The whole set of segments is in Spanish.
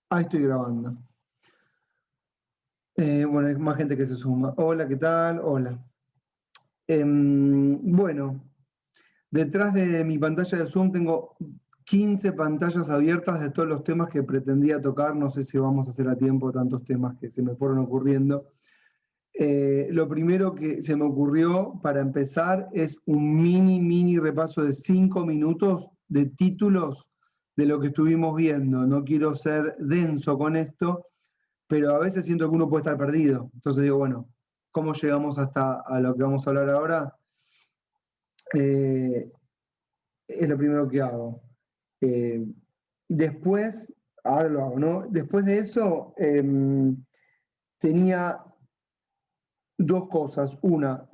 Ahí estoy grabando. Bueno, hay más gente que se suma. Hola, ¿qué tal? Hola. Bueno, detrás de mi pantalla de Zoom tengo 15 pantallas abiertas de todos los temas que pretendía tocar. No sé si vamos a hacer a tiempo tantos temas que se me fueron ocurriendo. Lo primero que se me ocurrió para empezar es un mini repaso de 5 minutos de títulos de lo que estuvimos viendo. No quiero ser denso con esto, pero a veces siento que uno puede estar perdido. Entonces digo, bueno, ¿cómo llegamos hasta a lo que vamos a hablar ahora? Es lo primero que hago. Eh, Después, ahora lo hago, ¿no? Después de eso, tenía dos cosas. Una,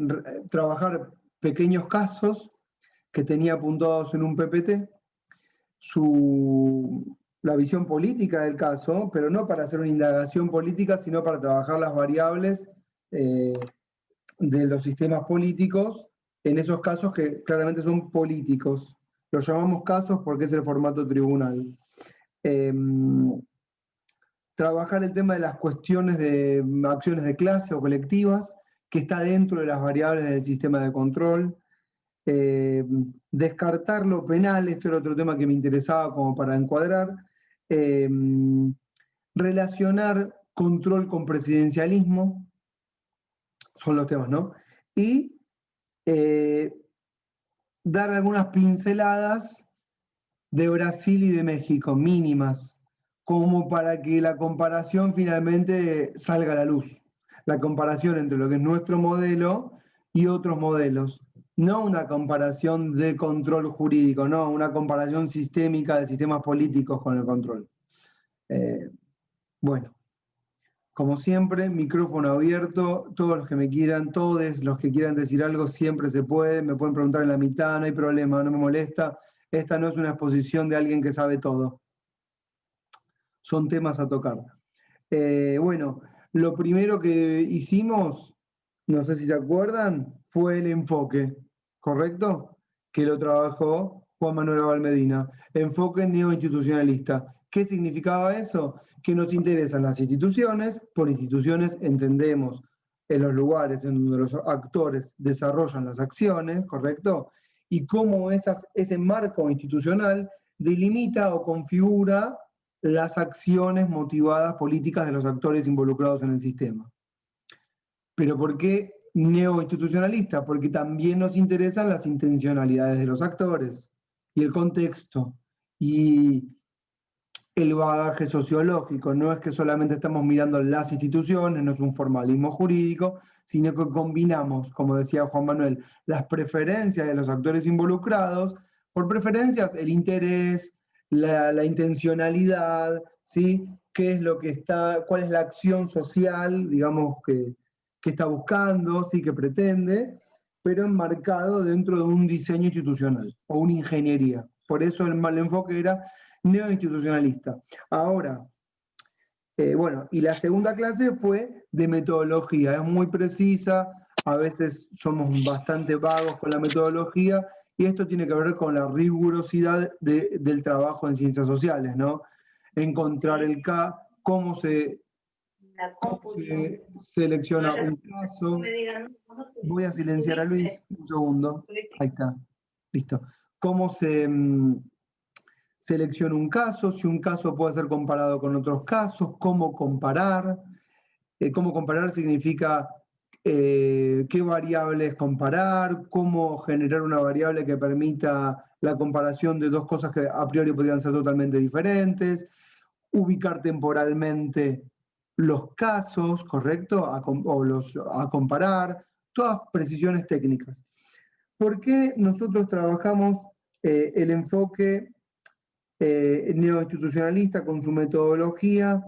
trabajar pequeños casos que tenía apuntados en un PPT, la visión política del caso, pero no para hacer una indagación política, sino para trabajar las variables eh, de los sistemas políticos en esos casos que claramente son políticos. Los llamamos casos porque es el formato tribunal. Eh, Trabajar el tema de las cuestiones de acciones de clase o colectivas, que está dentro de las variables del sistema de control. Eh, Descartar lo penal, esto era otro tema que me interesaba como para encuadrar. Eh, Relacionar control con presidencialismo, son los temas, ¿no? Y eh, dar algunas pinceladas de Brasil y de México, mínimas, como para que la comparación finalmente salga a la luz. La comparación entre lo que es nuestro modelo y otros modelos. No una comparación de control jurídico, no, una comparación sistémica de sistemas políticos con el control. Bueno, como siempre, micrófono abierto, todos los que me quieran, todos los que quieran decir algo, siempre se puede, me pueden preguntar en la mitad, no hay problema, no me molesta. Esta no es una exposición de alguien que sabe todo. Son temas a tocar. Bueno, lo primero que hicimos, no sé si se acuerdan, fue el enfoque, ¿correcto? Que lo trabajó Juan Manuel Valmedina. Enfoque neoinstitucionalista. ¿Qué significaba eso? Que nos interesan las instituciones, por instituciones entendemos en los lugares en donde los actores desarrollan las acciones, ¿correcto? Y cómo ese marco institucional delimita o configura las acciones motivadas políticas de los actores involucrados en el sistema. ¿Pero por qué neoinstitucionalista? Porque también nos interesan las intencionalidades de los actores y el contexto y el bagaje sociológico. No es que solamente estamos mirando las instituciones, no es un formalismo jurídico, sino que combinamos, como decía Juan Manuel, las preferencias de los actores involucrados, por preferencias el interés, la intencionalidad, ¿sí? ¿Qué es lo que está, cuál es la acción social, digamos, que está buscando, ¿sí? Que pretende, pero enmarcado dentro de un diseño institucional o una ingeniería. Por eso el mal enfoque era neoinstitucionalista. Ahora, bueno, y la segunda clase fue de metodología, es muy precisa, a veces somos bastante vagos con la metodología, y esto tiene que ver con la rigurosidad del trabajo en ciencias sociales, ¿no? Encontrar el cómo se selecciona un caso. Voy a silenciar a Luis un segundo. Ahí está. Listo. Cómo se selecciona un caso, si un caso puede ser comparado con otros casos, cómo comparar. Cómo comparar significa qué variables comparar, cómo generar una variable que permita la comparación de dos cosas que a priori podrían ser totalmente diferentes, ubicar temporalmente los casos, ¿correcto? A comparar, todas precisiones técnicas. ¿Por qué nosotros trabajamos el enfoque neoinstitucionalista con su metodología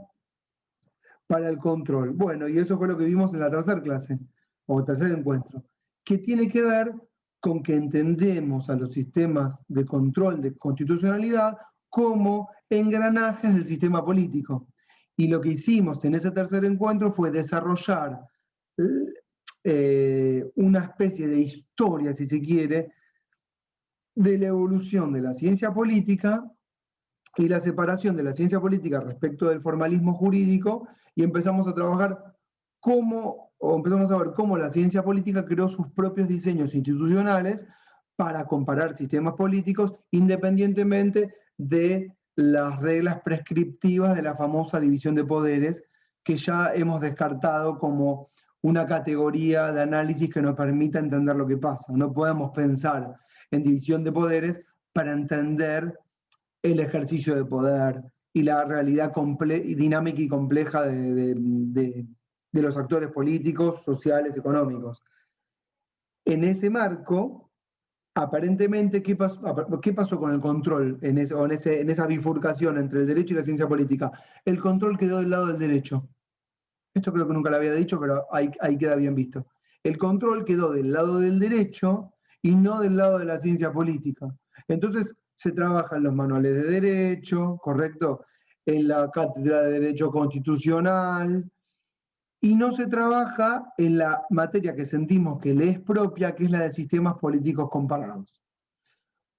para el control? Bueno, y eso fue lo que vimos en la tercera clase, o tercer encuentro, que tiene que ver con que entendemos a los sistemas de control de constitucionalidad como engranajes del sistema político. Y lo que hicimos en ese tercer encuentro fue desarrollar una especie de historia, si se quiere, de la evolución de la ciencia política y la separación de la ciencia política respecto del formalismo jurídico, y empezamos a trabajar empezamos a ver cómo la ciencia política creó sus propios diseños institucionales para comparar sistemas políticos independientemente de las reglas prescriptivas de la famosa división de poderes, que ya hemos descartado como una categoría de análisis que nos permita entender lo que pasa. No podemos pensar en división de poderes para entender el ejercicio de poder y la realidad dinámica y compleja de los actores políticos, sociales, económicos. En ese marco, aparentemente, ¿qué pasó con el control en esa bifurcación entre el derecho y la ciencia política? El control quedó del lado del derecho. Esto creo que nunca lo había dicho, pero ahí queda bien visto. El control quedó del lado del derecho y no del lado de la ciencia política. Entonces se trabaja en los manuales de derecho, ¿correcto? En la cátedra de Derecho Constitucional, y no se trabaja en la materia que sentimos que le es propia, que es la de sistemas políticos comparados.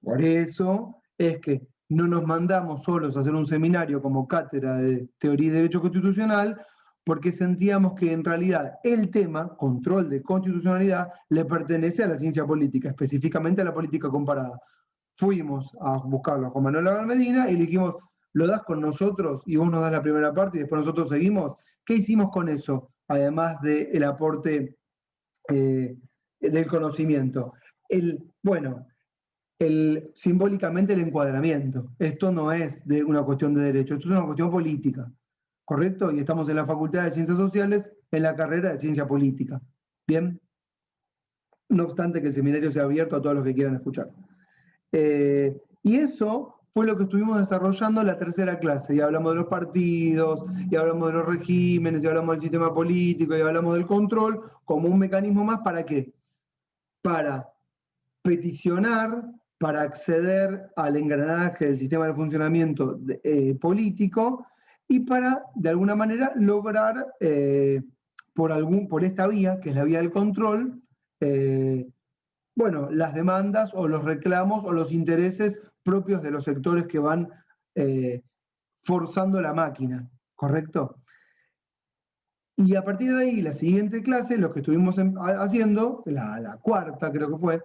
Por eso es que no nos mandamos solos a hacer un seminario como cátedra de Teoría y Derecho Constitucional, porque sentíamos que en realidad el tema, control de constitucionalidad, le pertenece a la ciencia política, específicamente a la política comparada. Fuimos a buscarlo a Juan Manuel Abal Medina y le dijimos, ¿lo das con nosotros y vos nos das la primera parte y después nosotros seguimos? ¿Qué hicimos con eso? Además del aporte del conocimiento. Bueno, simbólicamente el encuadramiento. Esto no es de una cuestión de derecho, esto es una cuestión política, ¿correcto? Y estamos en la Facultad de Ciencias Sociales, en la carrera de Ciencia Política. Bien, no obstante que el seminario sea abierto a todos los que quieran escuchar. Y eso fue lo que estuvimos desarrollando en la tercera clase, y hablamos de los partidos, y hablamos de los regímenes, y hablamos del sistema político, y hablamos del control como un mecanismo más. ¿Para qué? Para peticionar, para acceder al engranaje del sistema de funcionamiento político, y para, de alguna manera, lograr, por esta vía, que es la vía del control, bueno, las demandas o los reclamos o los intereses propios de los sectores que van forzando la máquina, ¿correcto? Y a partir de ahí, la siguiente clase, lo que estuvimos haciendo, la cuarta creo que fue,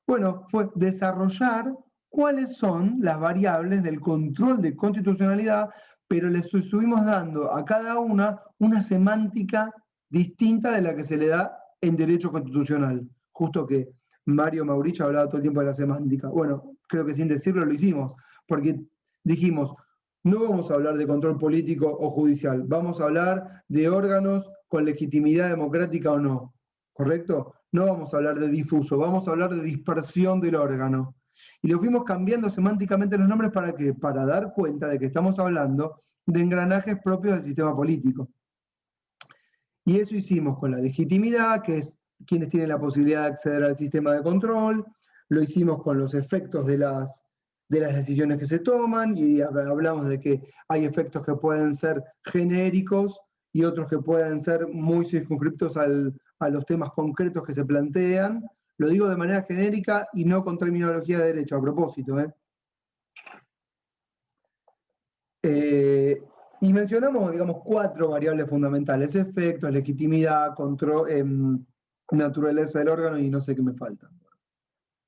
bueno, fue desarrollar cuáles son las variables del control de constitucionalidad, pero les estuvimos dando a cada una semántica distinta de la que se le da en derecho constitucional. Justo que Mario Mauricio hablaba todo el tiempo de la semántica. Bueno, creo que sin decirlo lo hicimos, porque dijimos, no vamos a hablar de control político o judicial, vamos a hablar de órganos con legitimidad democrática o no, ¿correcto? No vamos a hablar de difuso, vamos a hablar de dispersión del órgano. Y lo fuimos cambiando semánticamente los nombres. ¿Para qué? Para dar cuenta de que estamos hablando de engranajes propios del sistema político. Y eso hicimos con la legitimidad, que es quienes tienen la posibilidad de acceder al sistema de control, lo hicimos con los efectos de las decisiones que se toman, y hablamos de que hay efectos que pueden ser genéricos y otros que pueden ser muy circunscriptos a los temas concretos que se plantean. Lo digo de manera genérica y no con terminología de derecho, a propósito. Y mencionamos, digamos, 4 variables fundamentales: efectos, legitimidad, control, naturaleza del órgano, y no sé qué me falta.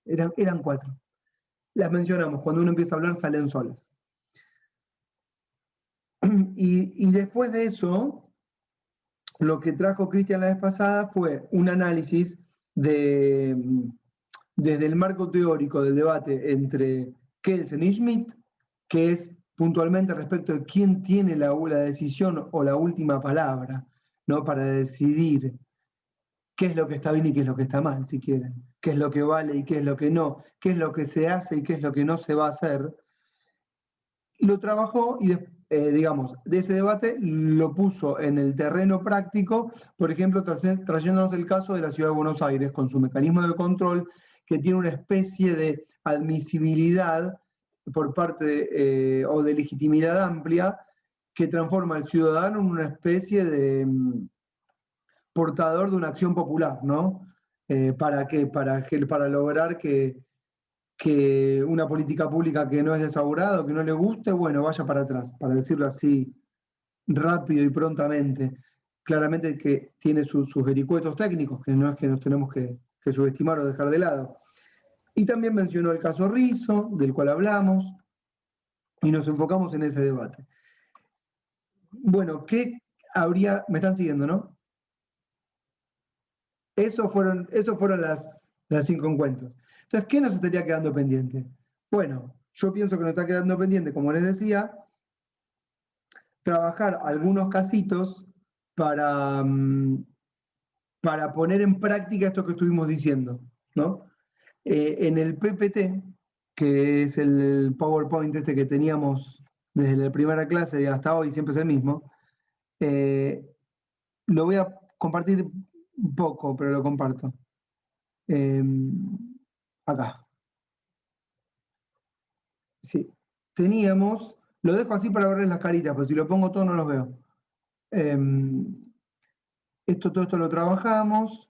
Eran 4. Las mencionamos, cuando uno empieza a hablar salen solas. Y después de eso, lo que trajo Cristian la vez pasada fue un análisis desde el marco teórico del debate entre Kelsen y Schmitt, que es puntualmente respecto de quién tiene la decisión o la última palabra, ¿no? Para decidir qué es lo que está bien y qué es lo que está mal, si quieren, qué es lo que vale y qué es lo que no, qué es lo que se hace y qué es lo que no se va a hacer. Lo trabajó y, digamos, de ese debate lo puso en el terreno práctico, por ejemplo, trayéndonos el caso de la Ciudad de Buenos Aires, con su mecanismo de control, que tiene una especie de admisibilidad por parte o de legitimidad amplia, que transforma al ciudadano en una especie de portador de una acción popular, ¿no? ¿Para qué? Para lograr que que una política pública que no es desaburada o que no le guste, bueno, vaya para atrás, para decirlo así rápido y prontamente. Claramente que tiene sus vericuetos técnicos, que no es que nos tenemos que subestimar o dejar de lado. Y también mencionó el caso Rizzo, del cual hablamos, y nos enfocamos en ese debate. Bueno, ¿qué habría? Me están siguiendo, ¿no? Esos fueron las 5 encuentros. Entonces, ¿qué nos estaría quedando pendiente? Bueno, yo pienso que nos está quedando pendiente, como les decía, trabajar algunos casitos para, para poner en práctica esto que estuvimos diciendo, ¿no? En el PPT, que es el PowerPoint este que teníamos desde la primera clase y hasta hoy, siempre es el mismo, lo voy a compartir un poco, pero lo comparto. Acá. Sí. Teníamos, lo dejo así para verles las caritas, pero si lo pongo todo no los veo. Todo esto lo trabajamos,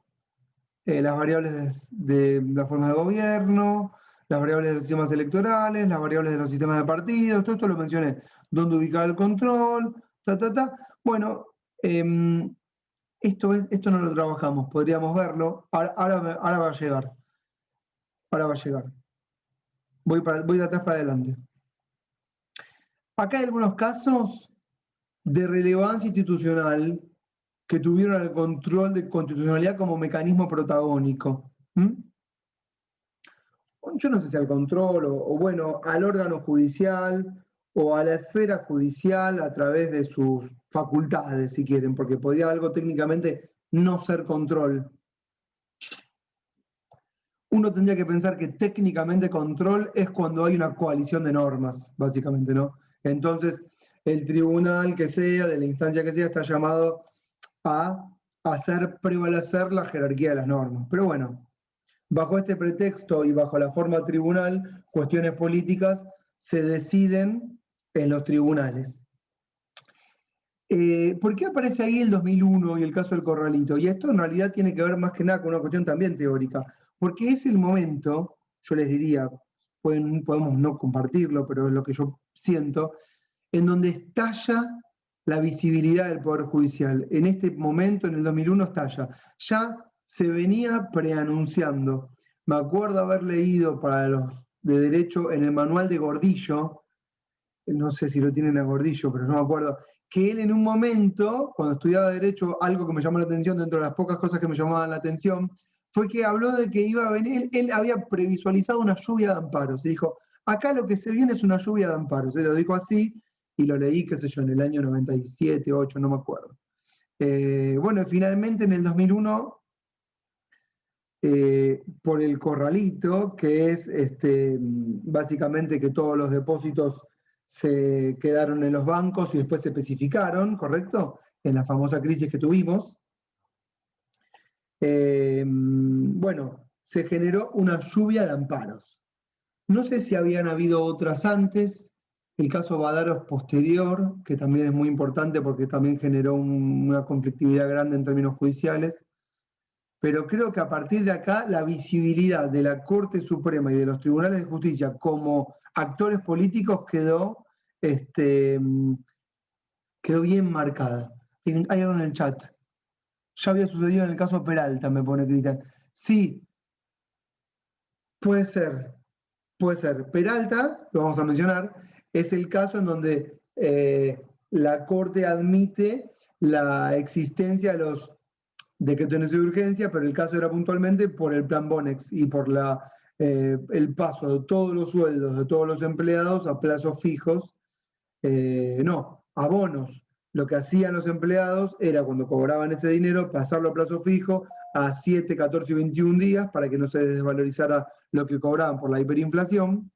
las variables de la forma de gobierno, las variables de los sistemas electorales, las variables de los sistemas de partidos, todo esto lo mencioné. ¿Dónde ubicar el control? Bueno, esto no lo trabajamos, podríamos verlo. Ahora va a llegar. Ahora va a llegar. Voy de atrás para adelante. Acá hay algunos casos de relevancia institucional que tuvieron el control de constitucionalidad como mecanismo protagónico. Yo no sé si al control o bueno, al órgano judicial o a la esfera judicial a través de sus facultades, si quieren, porque podría algo técnicamente no ser control. Uno tendría que pensar que técnicamente control es cuando hay una coalición de normas, básicamente, ¿no? Entonces, el tribunal que sea, de la instancia que sea, está llamado a hacer prevalecer la jerarquía de las normas. Pero bueno, bajo este pretexto y bajo la forma tribunal, cuestiones políticas se deciden en los tribunales. ¿Por qué aparece ahí el 2001 y el caso del Corralito? Y esto en realidad tiene que ver más que nada con una cuestión también teórica, porque es el momento, yo les diría, podemos no compartirlo, pero es lo que yo siento, en donde estalla la visibilidad del Poder Judicial. En este momento, en el 2001, estalla. Ya se venía preanunciando. Me acuerdo haber leído para los de Derecho en el manual de Gordillo, no sé si lo tienen a Gordillo, pero no me acuerdo, que él en un momento, cuando estudiaba Derecho, algo que me llamó la atención, dentro de las pocas cosas que me llamaban la atención, fue que habló de que iba a venir, él había previsualizado una lluvia de amparos, y dijo, acá lo que se viene es una lluvia de amparos, se lo dijo así, y lo leí, qué sé yo, en el año 97, 8, no me acuerdo. Bueno, finalmente en el 2001, por el corralito, que es básicamente que todos los depósitos se quedaron en los bancos y después se especificaron, ¿correcto? En la famosa crisis que tuvimos. Bueno, se generó una lluvia de amparos. No sé si habían habido otras antes, el caso Badaros posterior, que también es muy importante porque también generó una conflictividad grande en términos judiciales, pero creo que a partir de acá la visibilidad de la Corte Suprema y de los tribunales de justicia como actores políticos quedó bien marcada. Hay algo en el chat. Ya había sucedido en el caso Peralta, me pone Cristian. Sí, puede ser. Puede ser. Peralta, lo vamos a mencionar, es el caso en donde la Corte admite la existencia de los decretos de urgencia, pero el caso era puntualmente por el plan Bonex y por el paso de todos los sueldos de todos los empleados a plazos fijos, no, a bonos. Lo que hacían los empleados era, cuando cobraban ese dinero, pasarlo a plazo fijo a 7, 14 y 21 días para que no se desvalorizara lo que cobraban por la hiperinflación.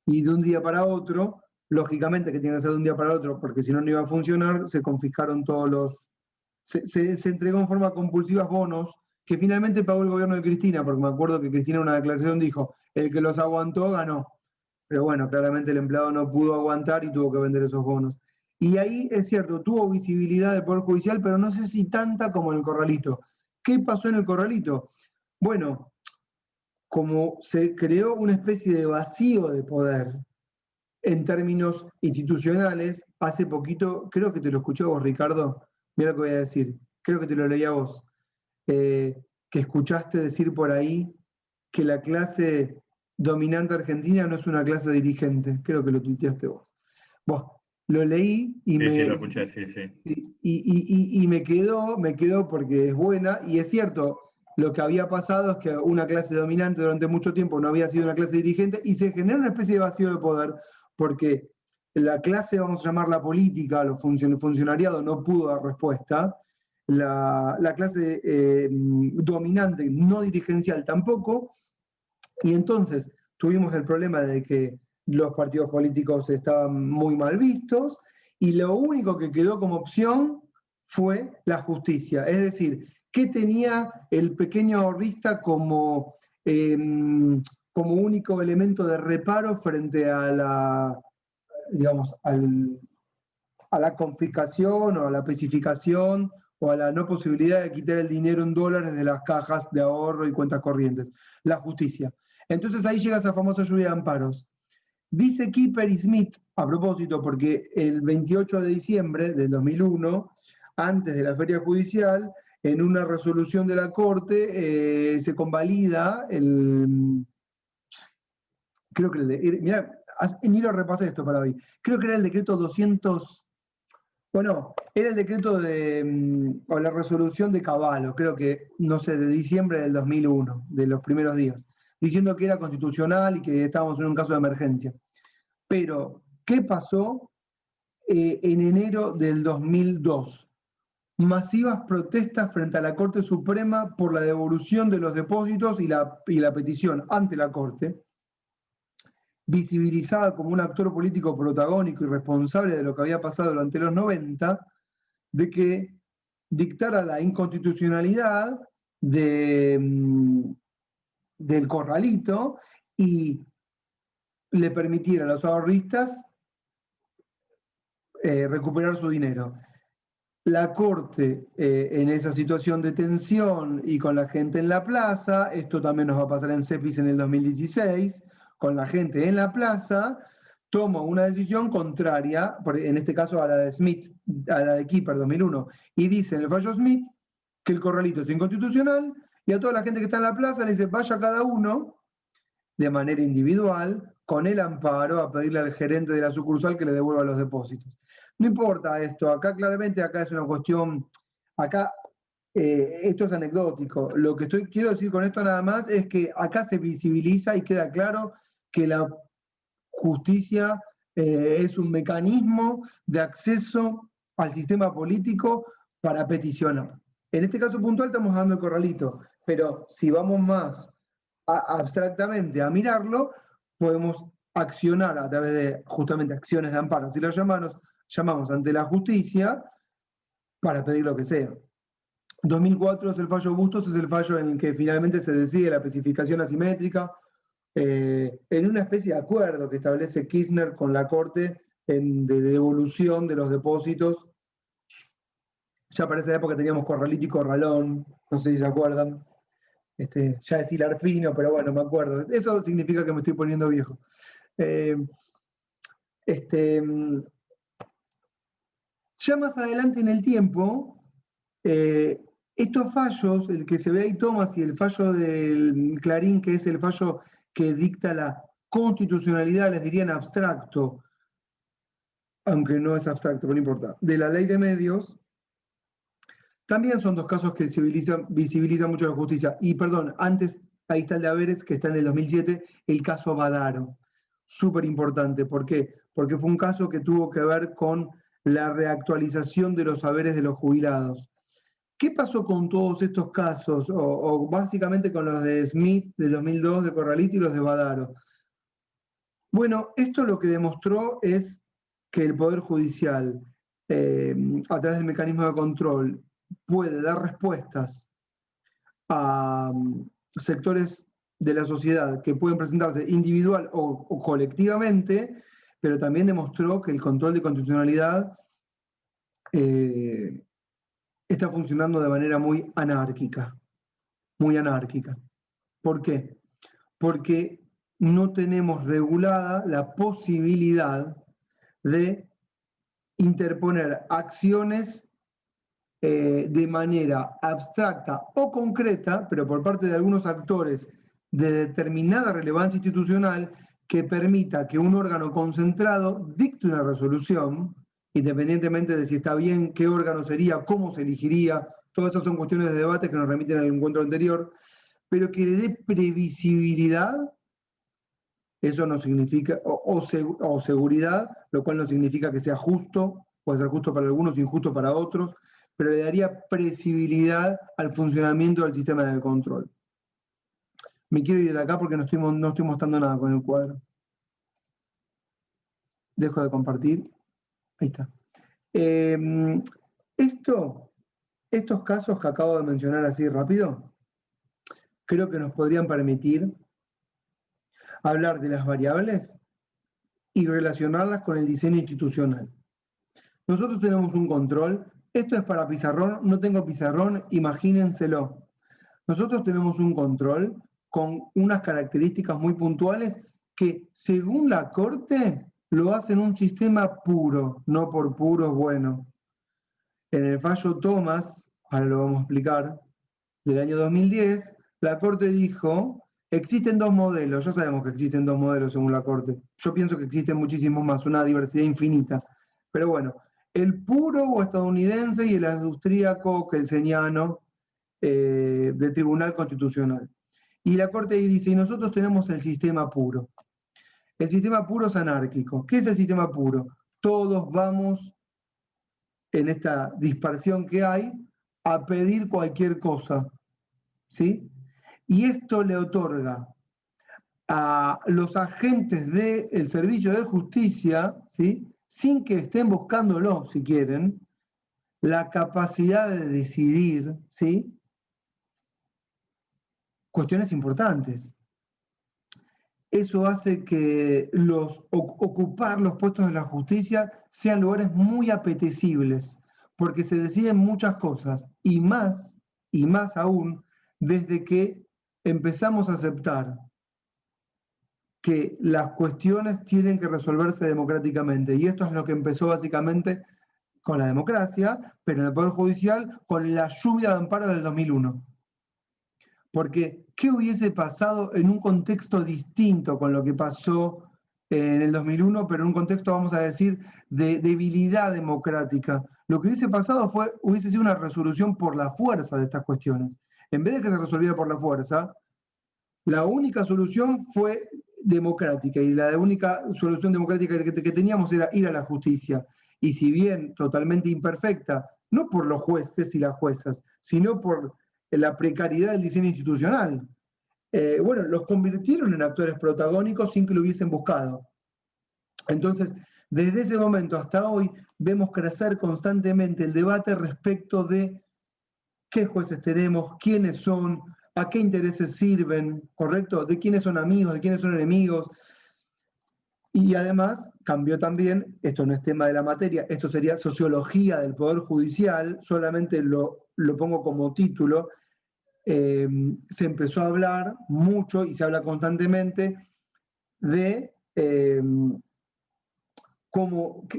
Y de un día para otro, lógicamente que tiene que ser de un día para otro, porque si no, no iba a funcionar, se confiscaron todos los... Se entregó en forma compulsiva bonos que finalmente pagó el gobierno de Cristina, porque me acuerdo que Cristina en una declaración dijo, el que los aguantó ganó. Pero bueno, claramente el empleado no pudo aguantar y tuvo que vender esos bonos. Y ahí es cierto, tuvo visibilidad del Poder Judicial, pero no sé si tanta como en el Corralito. ¿Qué pasó en el Corralito? Bueno, como se creó una especie de vacío de poder en términos institucionales, hace poquito, creo que te lo escuché vos, Ricardo, mira lo que voy a decir, creo que te lo leí a vos, que escuchaste decir por ahí que la clase dominante argentina no es una clase dirigente, creo que lo tuiteaste vos. Vos, lo leí y Sí, sí, lo me, escuché, sí, sí. y me quedó porque es buena, y es cierto, lo que había pasado es que una clase dominante durante mucho tiempo no había sido una clase dirigente y se genera una especie de vacío de poder, porque la clase, vamos a llamarla política, los funcionariado no pudo dar respuesta, la clase dominante no dirigencial tampoco, y entonces tuvimos el problema de que los partidos políticos estaban muy mal vistos y lo único que quedó como opción fue la justicia. Es decir, ¿qué tenía el pequeño ahorrista como único elemento de reparo frente a digamos, a la confiscación o a la especificación o a la no posibilidad de quitar el dinero en dólares de las cajas de ahorro y cuentas corrientes? La justicia. Entonces ahí llega esa famosa lluvia de amparos. Dice Kipper y Smith, a propósito, porque el 28 de diciembre del 2001, antes de la feria judicial, en una resolución de la Corte se convalida creo que mirá, ni lo repasé esto para hoy, creo que era el decreto 200, bueno, era el decreto o la resolución de Cavallo, creo que, no sé, de diciembre del 2001, de los primeros días, diciendo que era constitucional y que estábamos en un caso de emergencia. Pero, ¿qué pasó en enero del 2002? Masivas protestas frente a la Corte Suprema por la devolución de los depósitos y la petición ante la Corte, visibilizada como un actor político protagónico y responsable de lo que había pasado durante los 90, de que dictara la inconstitucionalidad del corralito y le permitiera a los ahorristas recuperar su dinero. La Corte, en esa situación de tensión y con la gente en la plaza, esto también nos va a pasar en CEPIS en el 2016, con la gente en la plaza, toma una decisión contraria, en este caso a la de Smith, a la de Kipper 2001, y dice en el fallo Smith que el corralito es inconstitucional, y a toda la gente que está en la plaza le dice, vaya cada uno de manera individual, con el amparo, a pedirle al gerente de la sucursal que le devuelva los depósitos. No importa esto, acá claramente acá es una cuestión, acá esto es anecdótico. Lo que quiero decir con esto nada más es que acá se visibiliza y queda claro que la justicia es un mecanismo de acceso al sistema político para peticionar. En este caso puntual estamos hablando de corralito, pero si vamos más abstractamente a mirarlo, podemos accionar a través de justamente acciones de amparo, si lo llamamos ante la justicia, para pedir lo que sea. 2004 es el fallo Bustos, es el fallo en el que finalmente se decide la especificación asimétrica, en una especie de acuerdo que establece Kirchner con la Corte de devolución de los depósitos. Ya para esa época teníamos corralito y corralón, no sé si se acuerdan. Ya es hilar fino, pero bueno, me acuerdo. Eso significa que me estoy poniendo viejo. Eh, este, ya más adelante en el tiempo, estos fallos, el que se ve ahí Thomas y el fallo del Clarín, que es el fallo que dicta la constitucionalidad, les diría en abstracto, aunque no es abstracto, pero no importa, de la ley de medios, también son dos casos que visibilizan mucho la justicia. Y perdón, antes, ahí está el de Averes, que está en el 2007, el caso Badaro. Súper importante. ¿Por qué? Porque fue un caso que tuvo que ver con la reactualización de los saberes de los jubilados. ¿Qué pasó con todos estos casos? O básicamente con los de Smith de 2002, de Corralito, y los de Badaro. Bueno, esto lo que demostró es que el Poder Judicial, a través del mecanismo de control, puede dar respuestas a sectores de la sociedad que pueden presentarse individual o colectivamente, pero también demostró que el control de constitucionalidad eh, está funcionando de manera muy anárquica, muy anárquica. ¿Por qué? porque no tenemos regulada la posibilidad de interponer acciones de manera abstracta o concreta, pero por parte de algunos actores de determinada relevancia institucional, que permita que un órgano concentrado dicte una resolución, independientemente de si está bien, qué órgano sería, cómo se elegiría, todas esas son cuestiones de debate que nos remiten al encuentro anterior, pero que le dé previsibilidad. Eso no significa, o seguridad, lo cual no significa que sea justo, puede ser justo para algunos, injusto para otros, pero le daría previsibilidad al funcionamiento del sistema de control. Me quiero ir de acá porque no estoy mostrando nada con el cuadro. Dejo de compartir. Ahí está. Estos casos que acabo de mencionar así rápido, creo que nos podrían permitir hablar de las variables y relacionarlas con el diseño institucional. Nosotros tenemos un control. Esto es para pizarrón, no tengo pizarrón, imagínenselo. Nosotros tenemos un control con unas características muy puntuales que, según la Corte, lo hacen un sistema puro, no por puro es bueno. En el fallo Thomas, ahora lo vamos a explicar, del año 2010, la Corte dijo, existen dos modelos, ya sabemos que existen dos modelos según la Corte. Yo pienso que existen muchísimos más, una diversidad infinita. Pero bueno, el puro o estadounidense y el austríaco kelseniano del Tribunal Constitucional. Y la Corte dice, y nosotros tenemos el sistema puro. El sistema puro es anárquico. ¿Qué es el sistema puro? Todos vamos, en esta dispersión que hay, a pedir cualquier cosa, ¿sí? Y esto le otorga a los agentes del servicio de justicia, ¿sí?, sin que estén buscándolo, si quieren, la capacidad de decidir, ¿sí?, cuestiones importantes. Eso hace que ocupar los puestos de la justicia sean lugares muy apetecibles, porque se deciden muchas cosas, y más aún, desde que empezamos a aceptar que las cuestiones tienen que resolverse democráticamente. Y esto es lo que empezó básicamente con la democracia, pero en el Poder Judicial con la lluvia de amparo del 2001. Porque, ¿qué hubiese pasado en un contexto distinto con lo que pasó en el 2001, pero en un contexto, vamos a decir, de debilidad democrática? Lo que hubiese pasado hubiese sido una resolución por la fuerza de estas cuestiones. En vez de que se resolviera por la fuerza, la única solución fue democrática, y la única solución democrática que teníamos era ir a la justicia. Y si bien totalmente imperfecta, no por los jueces y las juezas, sino por la precariedad del diseño institucional, bueno, los convirtieron en actores protagónicos sin que lo hubiesen buscado. Entonces, desde ese momento hasta hoy, vemos crecer constantemente el debate respecto de qué jueces tenemos, quiénes son, a qué intereses sirven, ¿correcto? De quiénes son amigos, de quiénes son enemigos. Y además cambió también, esto no es tema de la materia, esto sería sociología del Poder Judicial, solamente lo pongo como título. Se empezó a hablar mucho y se habla constantemente de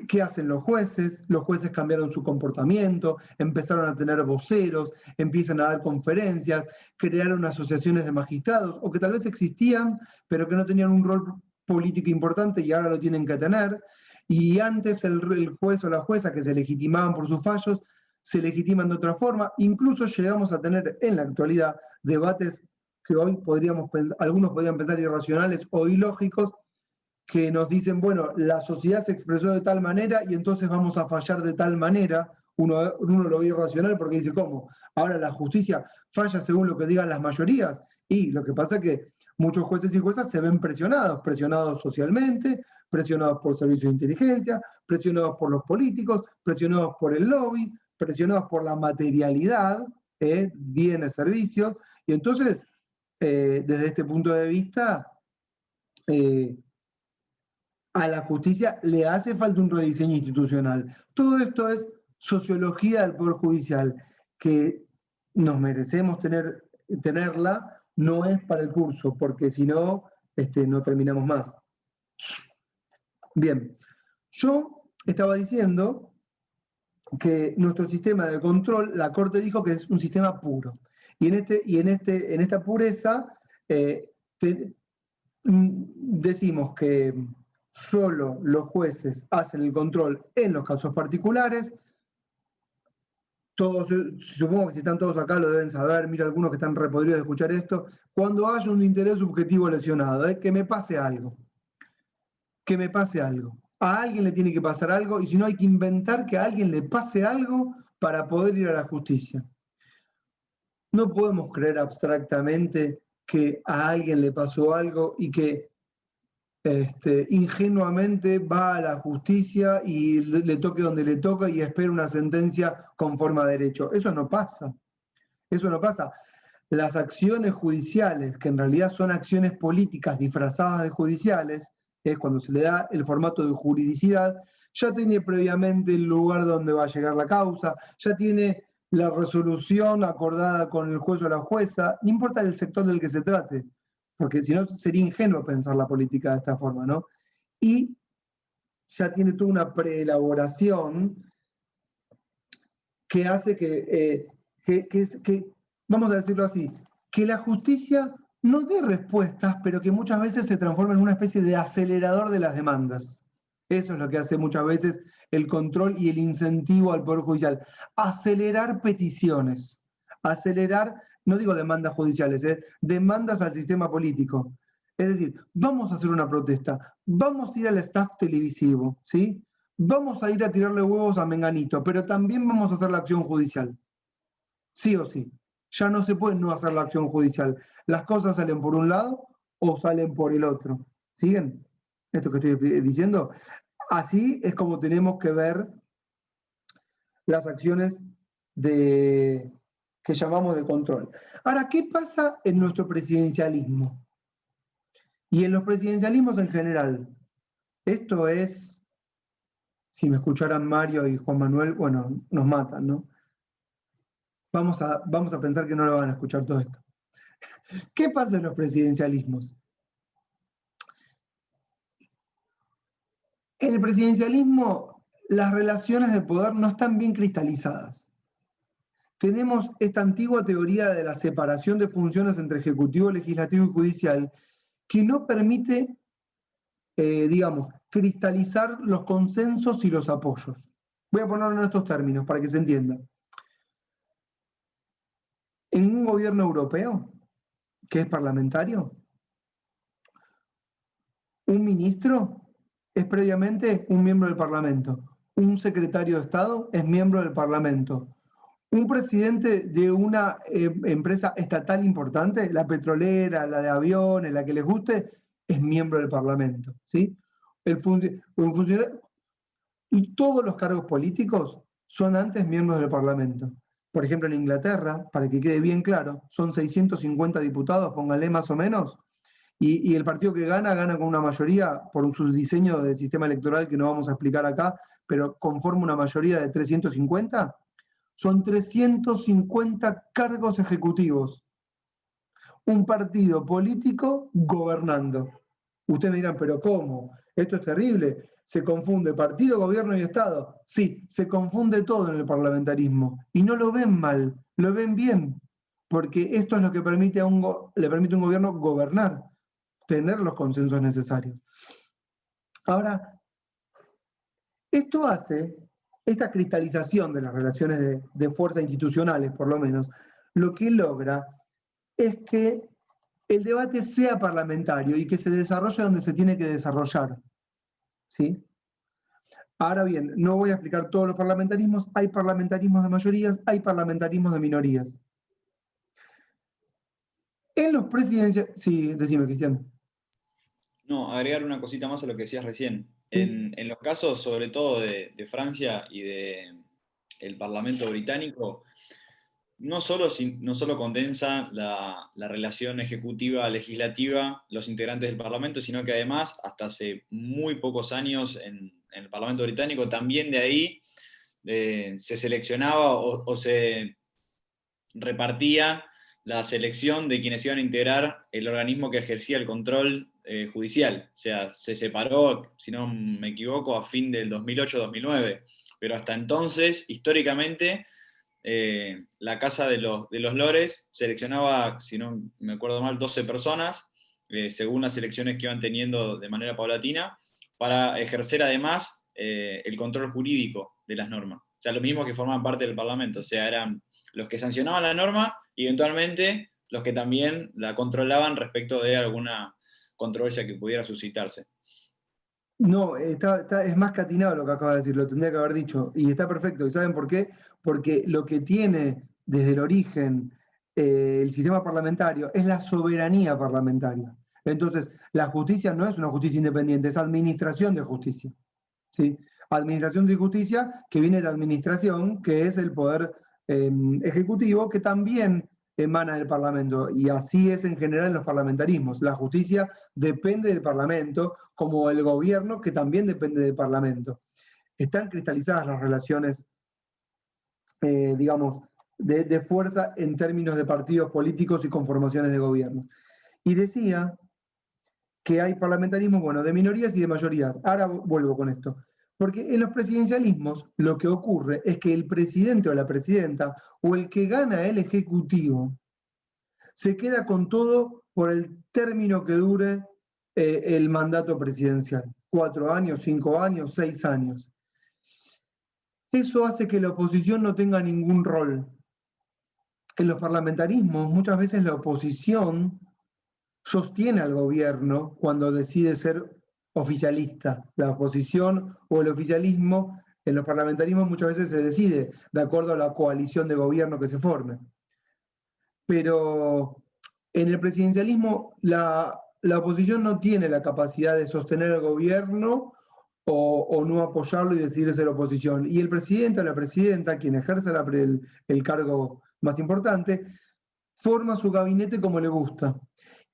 qué hacen los jueces cambiaron su comportamiento, empezaron a tener voceros, empiezan a dar conferencias, crearon asociaciones de magistrados, o que tal vez existían, pero que no tenían un rol político importante y ahora lo tienen que tener, y antes el juez o la jueza que se legitimaban por sus fallos, se legitiman de otra forma. Incluso llegamos a tener en la actualidad debates que hoy algunos podrían pensar irracionales o ilógicos, que nos dicen, bueno, la sociedad se expresó de tal manera y entonces vamos a fallar de tal manera. Uno lo ve irracional porque dice, ¿cómo? Ahora la justicia falla según lo que digan las mayorías. Y lo que pasa es que muchos jueces y juezas se ven presionados socialmente, presionados por servicios de inteligencia, presionados por los políticos, presionados por el lobby, presionados por la materialidad, bienes, servicios. Y entonces, desde este punto de vista, a la justicia le hace falta un rediseño institucional. Todo esto es sociología del Poder Judicial, que nos merecemos tenerla, no es para el curso, porque si no, no terminamos más. Bien, yo estaba diciendo que nuestro sistema de control, la Corte dijo que es un sistema puro. Y en esta pureza decimos que solo los jueces hacen el control en los casos particulares. Todos, supongo que si están todos acá lo deben saber, mira algunos que están repodridos de escuchar esto, cuando haya un interés subjetivo lesionado, que me pase algo, que me pase algo. A alguien le tiene que pasar algo y si no hay que inventar que a alguien le pase algo para poder ir a la justicia. No podemos creer abstractamente que a alguien le pasó algo y que ingenuamente va a la justicia y le toque donde le toca y espera una sentencia conforme a derecho. Eso no pasa. Eso no pasa. Las acciones judiciales, que en realidad son acciones políticas disfrazadas de judiciales, es cuando se le da el formato de juridicidad, ya tiene previamente el lugar donde va a llegar la causa, ya tiene la resolución acordada con el juez o la jueza, no importa el sector del que se trate, porque si no sería ingenuo pensar la política de esta forma, ¿no? Y ya tiene toda una preelaboración que hace que, vamos a decirlo así, que la justicia no dé respuestas, pero que muchas veces se transforma en una especie de acelerador de las demandas. Eso es lo que hace muchas veces el control y el incentivo al Poder Judicial. Acelerar peticiones, acelerar, no digo demandas judiciales, demandas al sistema político. Es decir, vamos a hacer una protesta, vamos a ir al staff televisivo, ¿sí? Vamos a ir a tirarle huevos a Menganito, pero también vamos a hacer la acción judicial. Sí o sí. Ya no se puede no hacer la acción judicial. Las cosas salen por un lado o salen por el otro. ¿Siguen? Esto que estoy diciendo. Así es como tenemos que ver las acciones que llamamos de control. Ahora, ¿qué pasa en nuestro presidencialismo? Y en los presidencialismos en general. Esto es, si me escucharan Mario y Juan Manuel, bueno, nos matan, ¿no? Vamos a pensar que no lo van a escuchar todo esto. ¿Qué pasa en los presidencialismos? En el presidencialismo, las relaciones de poder no están bien cristalizadas. Tenemos esta antigua teoría de la separación de funciones entre ejecutivo, legislativo y judicial que no permite, digamos, cristalizar los consensos y los apoyos. Voy a ponerlo en estos términos para que se entienda. En un gobierno europeo, que es parlamentario, un ministro es previamente un miembro del Parlamento. Un secretario de Estado es miembro del Parlamento. Un presidente de una empresa estatal importante, la petrolera, la de aviones, la que les guste, es miembro del Parlamento. ¿Sí? Un funcionario, y todos los cargos políticos son antes miembros del Parlamento. Por ejemplo, en Inglaterra, para que quede bien claro, son 650 diputados, póngale más o menos, y el partido que gana, gana con una mayoría por su diseño de sistema electoral que no vamos a explicar acá, pero conforma una mayoría de 350. Son 350 cargos ejecutivos. Un partido político gobernando. Ustedes me dirán, pero ¿cómo? Esto es terrible. Se confunde partido, gobierno y Estado. Sí, se confunde todo en el parlamentarismo. Y no lo ven mal, lo ven bien. Porque esto es lo que le permite a un gobierno gobernar, tener los consensos necesarios. Ahora, esto hace, esta cristalización de las relaciones de fuerza institucionales, por lo menos, lo que logra es que el debate sea parlamentario y que se desarrolle donde se tiene que desarrollar. ¿Sí? Ahora bien, no voy a explicar todos los parlamentarismos, hay parlamentarismos de mayorías, hay parlamentarismos de minorías. En los presidenciales... Sí, decime, Cristian. No, agregar una cosita más a lo que decías recién. Sí. En los casos, sobre todo de Francia y del Parlamento británico, no solo condensa la relación ejecutiva-legislativa, los integrantes del Parlamento, sino que además, hasta hace muy pocos años en el Parlamento británico, también de ahí se seleccionaba o se repartía la selección de quienes iban a integrar el organismo que ejercía el control judicial. O sea, se separó, si no me equivoco, a fin del 2008-2009. Pero hasta entonces, históricamente, la Casa de los Lores seleccionaba, si no me acuerdo mal, 12 personas, según las elecciones que iban teniendo de manera paulatina, para ejercer además el control jurídico de las normas. O sea, los mismos que formaban parte del Parlamento. O sea, eran los que sancionaban la norma y eventualmente los que también la controlaban respecto de alguna controversia que pudiera suscitarse. No, es más catinado lo que acaba de decir, lo tendría que haber dicho, y está perfecto. ¿Y saben por qué? Porque lo que tiene desde el origen el sistema parlamentario es la soberanía parlamentaria. Entonces, la justicia no es una justicia independiente, es administración de justicia. ¿Sí? Administración de justicia que viene de administración, que es el poder ejecutivo, que también emana del Parlamento, y así es en general en los parlamentarismos. La justicia depende del Parlamento, como el gobierno, que también depende del Parlamento. Están cristalizadas las relaciones, digamos, de fuerza en términos de partidos políticos y conformaciones de gobierno. Y decía que hay parlamentarismo, bueno, de minorías y de mayorías. Ahora vuelvo con esto. Porque en los presidencialismos lo que ocurre es que el presidente o la presidenta o el que gana el ejecutivo se queda con todo por el término que dure el mandato presidencial. 4 años, 5 años, 6 años. Eso hace que la oposición no tenga ningún rol. En los parlamentarismos muchas veces la oposición sostiene al gobierno cuando decide ser oficialista. La oposición o el oficialismo en los parlamentarismos muchas veces se decide de acuerdo a la coalición de gobierno que se forme. Pero en el presidencialismo la oposición no tiene la capacidad de sostener el gobierno o no apoyarlo y decidir ser oposición. Y el presidente o la presidenta, quien ejerce el cargo más importante, forma su gabinete como le gusta.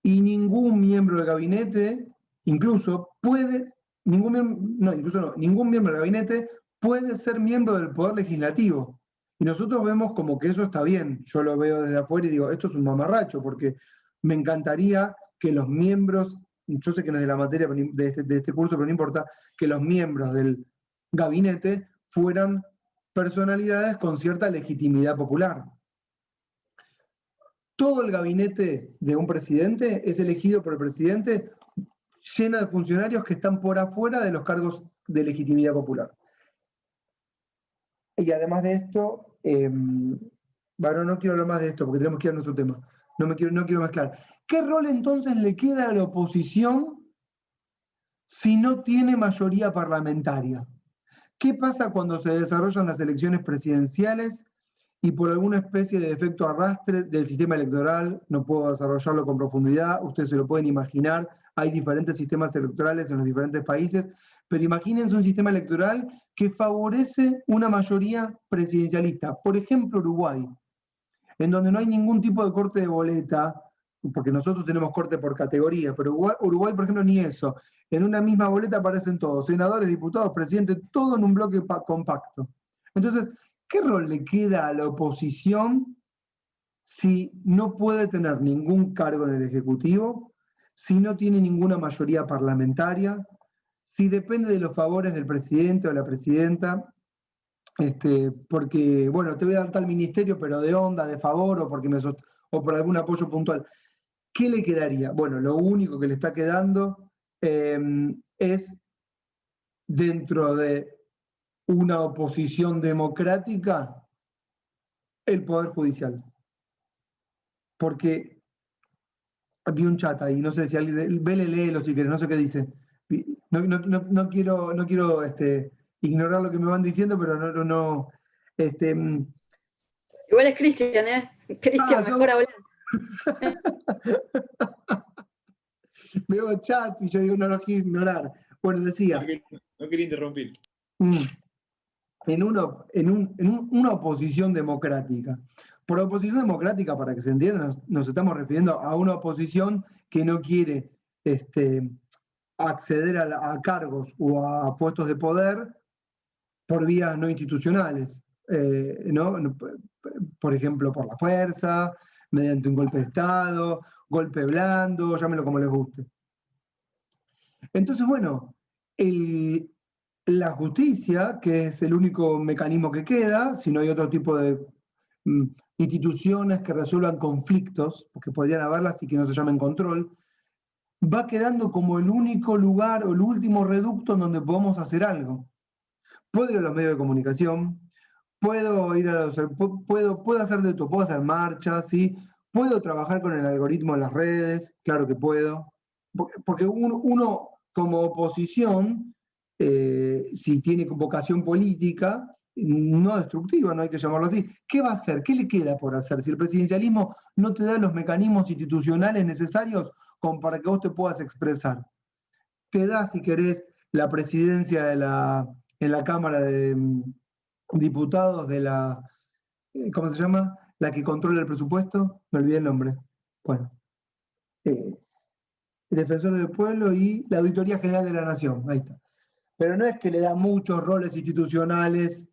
Y ningún miembro del gabinete, incluso ningún miembro del gabinete puede ser miembro del Poder Legislativo. Y nosotros vemos como que eso está bien. Yo lo veo desde afuera y digo, esto es un mamarracho, porque me encantaría que los miembros, yo sé que no es de la materia de este curso, pero no importa, que los miembros del gabinete fueran personalidades con cierta legitimidad popular. Todo el gabinete de un presidente es elegido por el presidente, lleno de funcionarios que están por afuera de los cargos de legitimidad popular. Y además de esto, bueno, no quiero hablar más de esto porque tenemos que ir a nuestro tema. No quiero mezclar. ¿Qué rol entonces le queda a la oposición si no tiene mayoría parlamentaria? ¿Qué pasa cuando se desarrollan las elecciones presidenciales y por alguna especie de efecto arrastre del sistema electoral, no puedo desarrollarlo con profundidad, ustedes se lo pueden imaginar, hay diferentes sistemas electorales en los diferentes países, pero imagínense un sistema electoral que favorece una mayoría presidencialista, por ejemplo Uruguay, en donde no hay ningún tipo de corte de boleta, porque nosotros tenemos corte por categoría, pero Uruguay, por ejemplo, ni eso. En una misma boleta aparecen todos, senadores, diputados, presidentes, todo en un bloque compacto. Entonces, ¿qué rol le queda a la oposición si no puede tener ningún cargo en el Ejecutivo, si no tiene ninguna mayoría parlamentaria, si depende de los favores del presidente o la presidenta? Porque, bueno, te voy a dar tal ministerio, pero de onda, de favor, o por algún apoyo puntual. ¿Qué le quedaría? Bueno, lo único que le está quedando es, dentro de una oposición democrática, el Poder Judicial. Porque vi un chat ahí, no sé si alguien, léelo si querés, no sé qué dice. No quiero ignorar lo que me van diciendo, pero no. Igual es Cristian, ¿eh? Cristian, mejor hablar. Veo chats y yo digo, no lo quiero ignorar. Bueno, decía. No quería interrumpir. En una oposición democrática. Por oposición democrática, para que se entienda, nos estamos refiriendo a una oposición que no quiere acceder a cargos o a puestos de poder por vías no institucionales, ¿no? Por ejemplo, por la fuerza, mediante un golpe de Estado, golpe blando, llámenlo como les guste. Entonces, bueno, la justicia, que es el único mecanismo que queda, si no hay otro tipo de instituciones que resuelvan conflictos, porque podrían haberlas y que no se llamen control, va quedando como el único lugar o el último reducto en donde podemos hacer algo. Puedo ir a los medios de comunicación, puedo ir a puedo hacer de todo, puedo hacer marchas, ¿sí? Puedo trabajar con el algoritmo de las redes, claro que puedo, porque uno como oposición, si tiene vocación política, no destructiva, no hay que llamarlo así, ¿qué va a hacer? ¿Qué le queda por hacer? Si el presidencialismo no te da los mecanismos institucionales necesarios como para que vos te puedas expresar. Te da, si querés, la presidencia en la Cámara de Diputados de la, ¿cómo se llama? La que controla el presupuesto, me olvidé el nombre. Bueno, el Defensor del Pueblo y la Auditoría General de la Nación, ahí está. Pero no es que le da muchos roles institucionales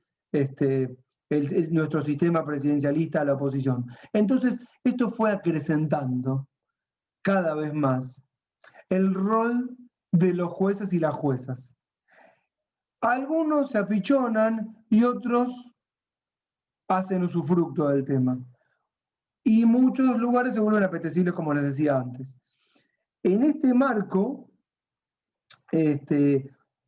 nuestro sistema presidencialista a la oposición. Entonces, esto fue acrecentando cada vez más el rol de los jueces y las juezas. Algunos se apichonan y otros hacen usufructo del tema. Y muchos lugares se vuelven apetecibles, como les decía antes. En este marco,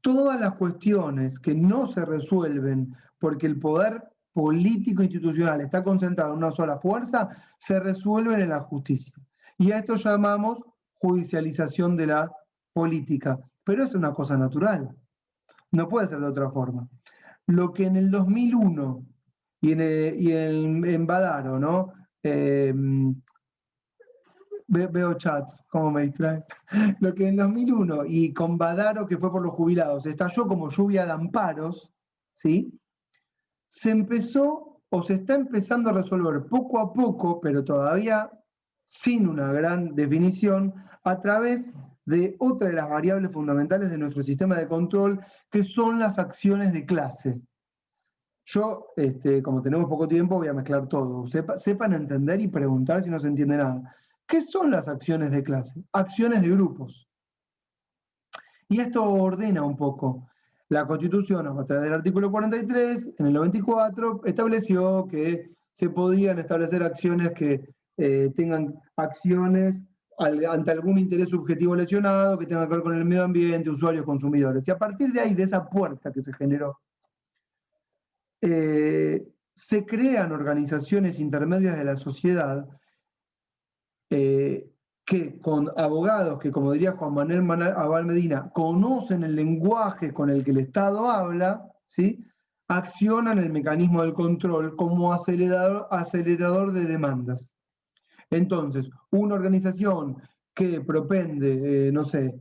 todas las cuestiones que no se resuelven porque el poder político institucional está concentrado en una sola fuerza, se resuelven en la justicia. Y a esto llamamos judicialización de la política. Pero es una cosa natural. No puede ser de otra forma. Lo que en el 2001 en Badaro, ¿no? Veo chats, cómo me distrae. Lo que en 2001 y con Badaro, que fue por los jubilados, estalló como lluvia de amparos, ¿sí? Se empezó o se está empezando a resolver poco a poco, pero todavía sin una gran definición, a través de otra de las variables fundamentales de nuestro sistema de control, que son las acciones de clase. Yo, como tenemos poco tiempo, voy a mezclar todo. Sepan entender y preguntar si no se entiende nada. ¿Qué son las acciones de clase? Acciones de grupos. Y esto ordena un poco. La Constitución, a través del artículo 43, en el 94, estableció que se podían establecer acciones que tengan acciones ante algún interés subjetivo lesionado, que tengan que ver con el medio ambiente, usuarios, consumidores. Y a partir de ahí, de esa puerta que se generó, se crean organizaciones intermedias de la sociedad que con abogados que, como diría Juan Manuel Abal Medina, conocen el lenguaje con el que el Estado habla, ¿sí? Accionan el mecanismo del control como acelerador de demandas. Entonces, una organización que propende, no sé,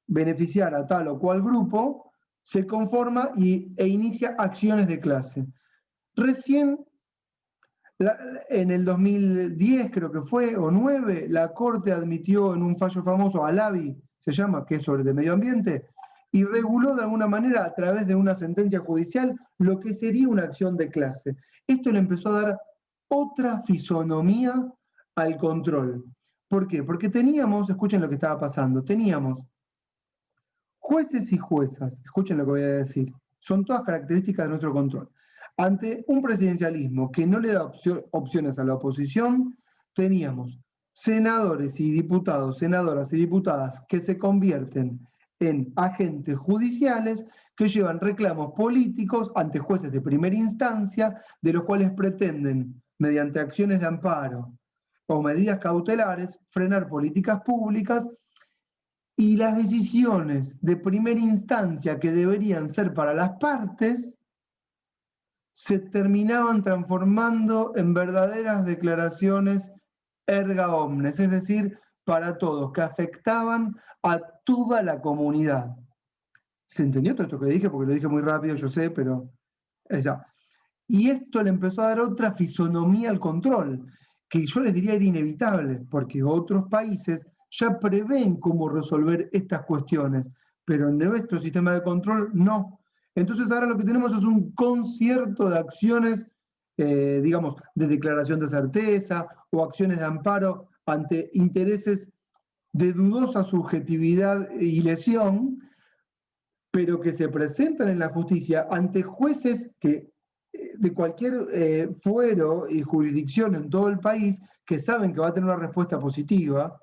beneficiar a tal o cual grupo, se conforma e inicia acciones de clase. Recién, en el 2010 creo que fue, o 9, la Corte admitió en un fallo famoso, ALABI se llama, que es sobre el medio ambiente, y reguló de alguna manera a través de una sentencia judicial lo que sería una acción de clase. Esto le empezó a dar otra fisonomía al control. ¿Por qué? Porque teníamos, escuchen lo que estaba pasando, teníamos jueces y juezas, escuchen lo que voy a decir, son todas características de nuestro control. Ante un presidencialismo que no le da opciones a la oposición, teníamos senadores y diputados, senadoras y diputadas que se convierten en agentes judiciales que llevan reclamos políticos ante jueces de primera instancia, de los cuales pretenden, mediante acciones de amparo o medidas cautelares, frenar políticas públicas, y las decisiones de primera instancia que deberían ser para las partes se terminaban transformando en verdaderas declaraciones erga omnes, es decir, para todos, que afectaban a toda la comunidad. ¿Se entendió todo esto que dije? Porque lo dije muy rápido, yo sé, pero ya. Y esto le empezó a dar otra fisonomía al control, que yo les diría era inevitable, porque otros países ya prevén cómo resolver estas cuestiones, pero en nuestro sistema de control no. Entonces ahora lo que tenemos es un concierto de acciones digamos, de declaración de certeza o acciones de amparo ante intereses de dudosa subjetividad y lesión, pero que se presentan en la justicia ante jueces que, de cualquier fuero y jurisdicción en todo el país, que saben que va a tener una respuesta positiva,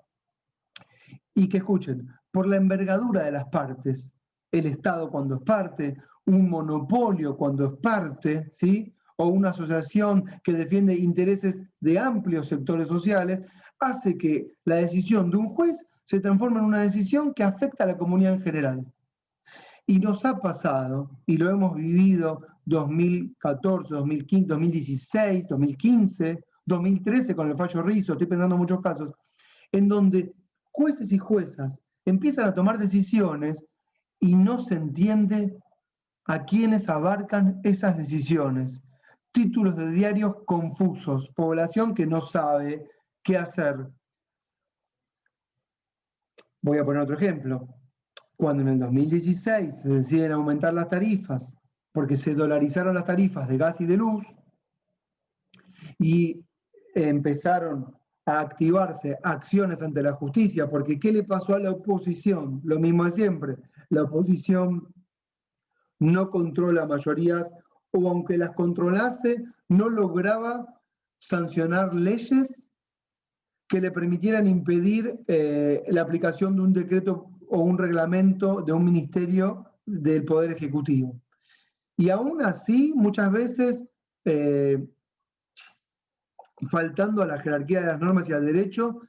y que escuchen, por la envergadura de las partes, el Estado cuando es parte, un monopolio cuando es parte, ¿sí? O una asociación que defiende intereses de amplios sectores sociales, hace que la decisión de un juez se transforme en una decisión que afecta a la comunidad en general. Y nos ha pasado, y lo hemos vivido 2014, 2015, 2016, 2015, 2013 con el fallo Rizzo, estoy pensando en muchos casos, en donde jueces y juezas empiezan a tomar decisiones y no se entiende a quiénes abarcan esas decisiones. Títulos de diarios confusos, población que no sabe qué hacer. Voy a poner otro ejemplo. Cuando en el 2016 se deciden aumentar las tarifas, porque se dolarizaron las tarifas de gas y de luz, y empezaron a activarse acciones ante la justicia, porque ¿qué le pasó a la oposición? Lo mismo de siempre. La oposición no controla mayorías, o aunque las controlase, no lograba sancionar leyes que le permitieran impedir la aplicación de un decreto o un reglamento de un ministerio del Poder Ejecutivo. Y aún así, muchas veces, faltando a la jerarquía de las normas y al derecho,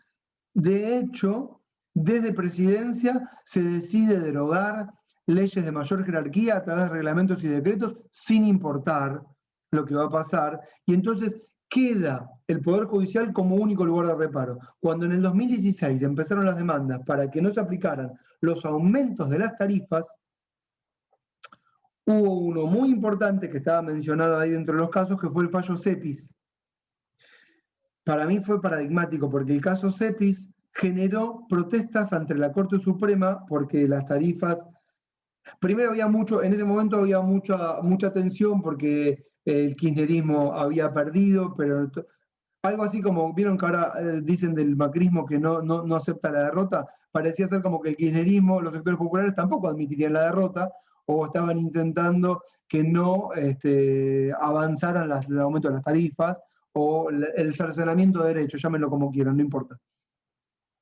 de hecho, desde presidencia se decide derogar leyes de mayor jerarquía a través de reglamentos y decretos sin importar lo que va a pasar, y entonces queda el Poder Judicial como único lugar de reparo. Cuando en el 2016 empezaron las demandas para que no se aplicaran los aumentos de las tarifas, hubo uno muy importante que estaba mencionado ahí dentro de los casos, que fue el fallo Cepis. Para mí fue paradigmático porque el caso Cepis generó protestas ante la Corte Suprema porque las tarifas, primero había mucho, en ese momento había mucha tensión porque el kirchnerismo había perdido, pero algo así como, vieron que ahora dicen del macrismo que no acepta la derrota, parecía ser como que el kirchnerismo, los sectores populares tampoco admitirían la derrota, o estaban intentando que no avanzaran el aumento de las tarifas, o el cercenamiento de derechos, llámenlo como quieran, no importa.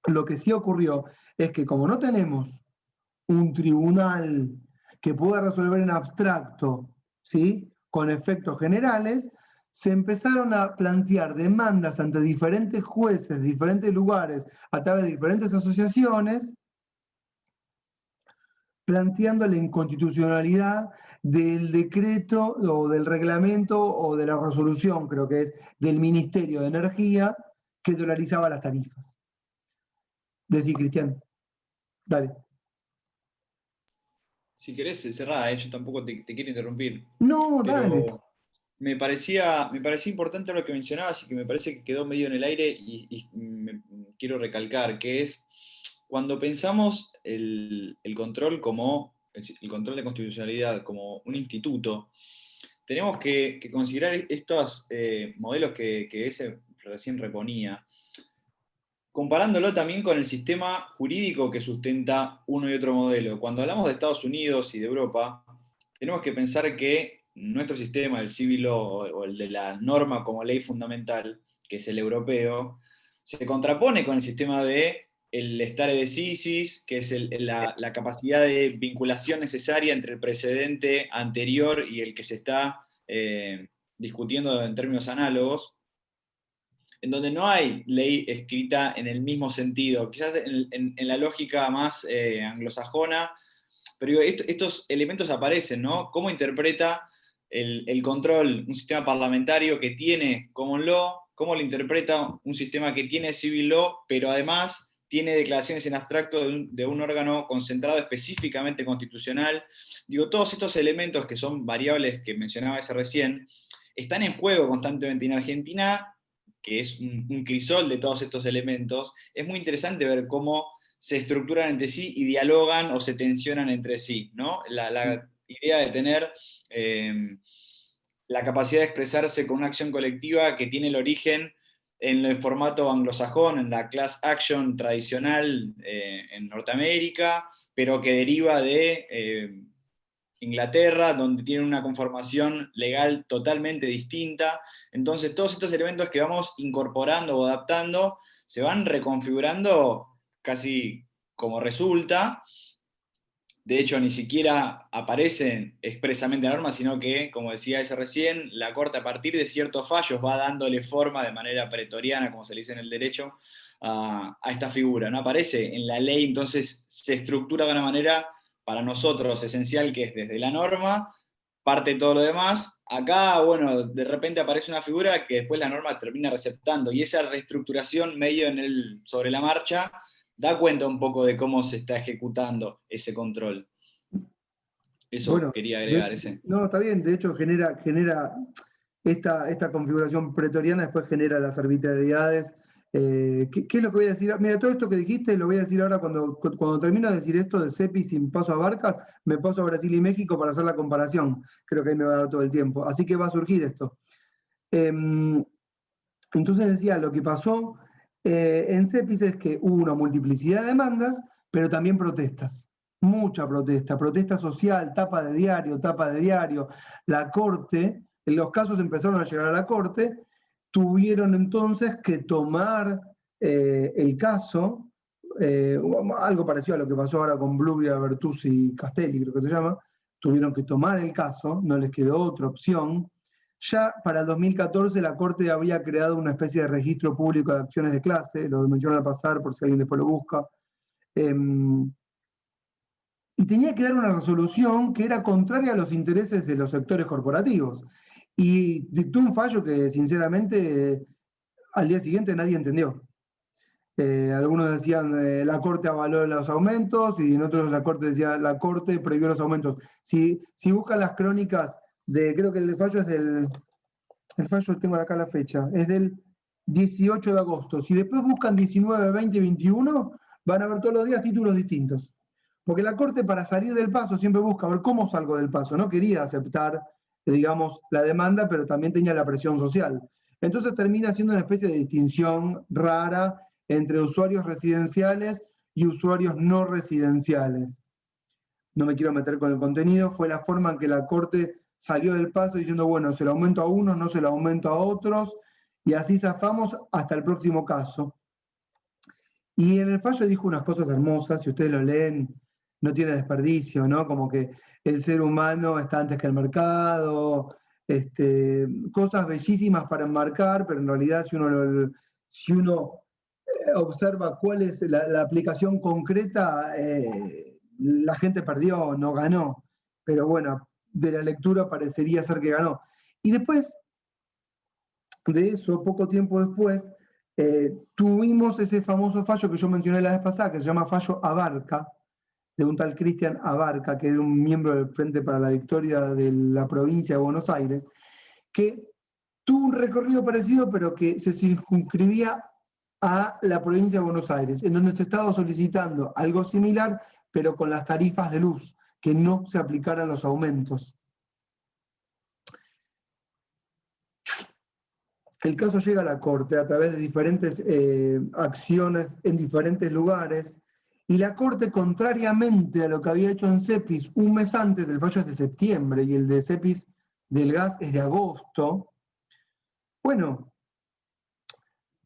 Lo que sí ocurrió es que como no tenemos un tribunal que pueda resolver en abstracto, ¿sí?, con efectos generales, se empezaron a plantear demandas ante diferentes jueces, diferentes lugares, a través de diferentes asociaciones, planteando la inconstitucionalidad del decreto o del reglamento o de la resolución, creo que es, del Ministerio de Energía, que dolarizaba las tarifas. Decí, Cristian, dale. Si querés, cerrá, yo tampoco te quiero interrumpir. No, dale. Pero me parecía importante lo que mencionabas y que me parece que quedó medio en el aire y quiero recalcar, que es cuando pensamos el control el control de constitucionalidad como un instituto, tenemos que considerar estos modelos que ese recién reponía, comparándolo también con el sistema jurídico que sustenta uno y otro modelo. Cuando hablamos de Estados Unidos y de Europa, tenemos que pensar que nuestro sistema, el civil law o el de la norma como ley fundamental, que es el europeo, se contrapone con el sistema de el stare decisis, que es la capacidad de vinculación necesaria entre el precedente anterior y el que se está discutiendo en términos análogos, en donde no hay ley escrita en el mismo sentido, quizás en la lógica más anglosajona, pero estos elementos aparecen, ¿no? ¿Cómo interpreta el control un sistema parlamentario que tiene common law? ¿Cómo lo interpreta un sistema que tiene civil law, pero además tiene declaraciones en abstracto de un órgano concentrado específicamente constitucional? Digo, todos estos elementos que son variables que mencionaba ese recién, están en juego constantemente en Argentina, que es un crisol de todos estos elementos. Es muy interesante ver cómo se estructuran entre sí y dialogan o se tensionan entre sí, ¿no? La idea de tener la capacidad de expresarse con una acción colectiva que tiene el origen en el formato anglosajón, en la class action tradicional en Norteamérica, pero que deriva de Inglaterra, donde tiene una conformación legal totalmente distinta. Entonces, todos estos elementos que vamos incorporando o adaptando se van reconfigurando casi como resulta. De hecho, ni siquiera aparecen expresamente en la norma, sino que, como decía ese recién, la Corte a partir de ciertos fallos va dándole forma de manera pretoriana, como se le dice en el derecho, a esta figura. No aparece en la ley, entonces se estructura de una manera para nosotros esencial, que es desde la norma, parte todo lo demás. Acá, bueno, de repente aparece una figura que después la norma termina receptando, y esa reestructuración medio sobre la marcha da cuenta un poco de cómo se está ejecutando ese control. Eso Bueno, quería agregar ese. no, está bien, de hecho genera esta configuración pretoriana, después genera las arbitrariedades. ¿Qué es lo que voy a decir? Mira, todo esto que dijiste lo voy a decir ahora cuando termino de decir esto de CEPIS y paso a Barcas, me paso a Brasil y México para hacer la comparación. Creo que ahí me va a dar todo el tiempo. Así que va a surgir esto. Entonces decía, lo que pasó en CEPIS es que hubo una multiplicidad de demandas, pero también protestas. Mucha protesta social, tapa de diario. La Corte, en los casos empezaron a llegar a la Corte, tuvieron entonces que tomar el caso, algo parecido a lo que pasó ahora con Bluglia, Bertuzzi y Castelli, creo que se llama, tuvieron que tomar el caso, no les quedó otra opción. Ya para el 2014 la Corte había creado una especie de registro público de acciones de clase, lo menciono al pasar por si alguien después lo busca, y tenía que dar una resolución que era contraria a los intereses de los sectores corporativos. Y dictó un fallo que sinceramente al día siguiente nadie entendió. Algunos decían la Corte avaló los aumentos y en otros la Corte decía la Corte prohibió los aumentos. Si buscan las crónicas creo que el fallo es el fallo tengo acá la fecha, es del 18 de agosto. Si después buscan 19, 20, 21, van a ver todos los días títulos distintos. Porque la Corte, para salir del paso, siempre busca ver cómo salgo del paso. No quería aceptar, digamos, la demanda, pero también tenía la presión social. Entonces termina siendo una especie de distinción rara entre usuarios residenciales y usuarios no residenciales. No me quiero meter con el contenido, fue la forma en que la Corte salió del paso diciendo, bueno, se lo aumento a unos, no se lo aumento a otros, y así zafamos hasta el próximo caso. Y en el fallo dijo unas cosas hermosas, si ustedes lo leen, no tiene desperdicio, ¿no? Como que el ser humano está antes que el mercado, cosas bellísimas para enmarcar, pero en realidad si uno observa cuál es la aplicación concreta, la gente perdió, no ganó. Pero bueno, de la lectura parecería ser que ganó. Y después de eso, poco tiempo después, tuvimos ese famoso fallo que yo mencioné la vez pasada, que se llama fallo Abarca, de un tal Cristian Abarca, que era un miembro del Frente para la Victoria de la provincia de Buenos Aires, que tuvo un recorrido parecido, pero que se circunscribía a la provincia de Buenos Aires, en donde se estaba solicitando algo similar, pero con las tarifas de luz, que no se aplicaran los aumentos. El caso llega a la Corte a través de diferentes acciones en diferentes lugares, y la Corte, contrariamente a lo que había hecho en CEPIS un mes antes, el fallo es de septiembre y el de CEPIS del gas es de agosto, bueno,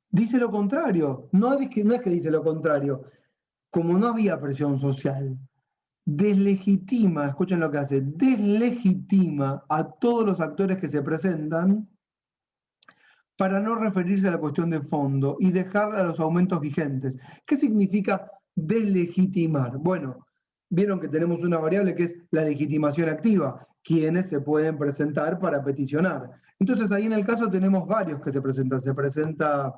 dice lo contrario. No es que dice lo contrario. Como no había presión social, deslegitima, escuchen lo que hace, deslegitima a todos los actores que se presentan para no referirse a la cuestión de fondo y dejar a los aumentos vigentes. ¿Qué significa deslegitimar? Bueno, vieron que tenemos una variable que es la legitimación activa, quienes se pueden presentar para peticionar. Entonces ahí en el caso tenemos varios que se presentan. Se presenta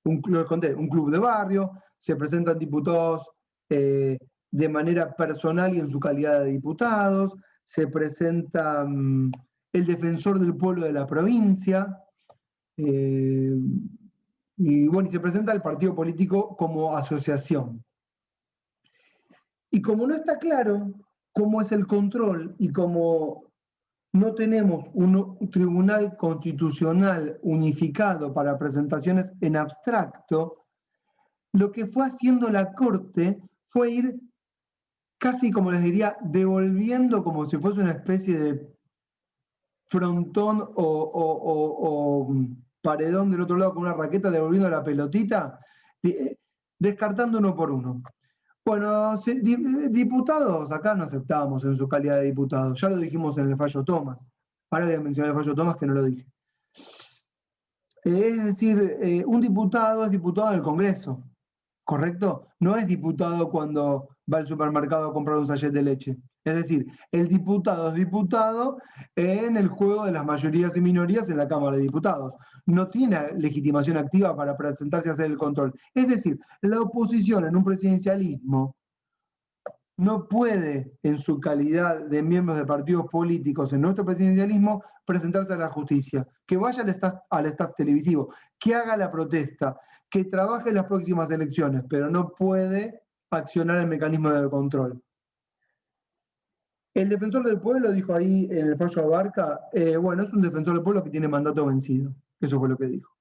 un club de barrio, se presentan diputados de manera personal y en su calidad de diputados, se presenta el defensor del pueblo de la provincia, y bueno, y se presenta el partido político como asociación. Y como no está claro cómo es el control y cómo no tenemos un tribunal constitucional unificado para presentaciones en abstracto, lo que fue haciendo la Corte fue ir casi, como les diría, devolviendo como si fuese una especie de frontón o paredón del otro lado con una raqueta, devolviendo la pelotita, descartando uno por uno. Bueno, diputados, acá no aceptábamos en su calidad de diputados, ya lo dijimos en el fallo Thomas. Ahora voy a mencionar el fallo Thomas que no lo dije. Es decir, un diputado es diputado del Congreso, ¿correcto? No es diputado cuando va al supermercado a comprar un sachet de leche. Es decir, el diputado es diputado en el juego de las mayorías y minorías en la Cámara de Diputados. No tiene legitimación activa para presentarse a hacer el control. Es decir, la oposición en un presidencialismo no puede, en su calidad de miembros de partidos políticos en nuestro presidencialismo, presentarse a la justicia, que vaya al staff televisivo, que haga la protesta, que trabaje en las próximas elecciones, pero no puede accionar el mecanismo de control. El defensor del pueblo dijo ahí en el fallo Abarca, bueno, es un defensor del pueblo que tiene mandato vencido. Eso fue lo que dijo.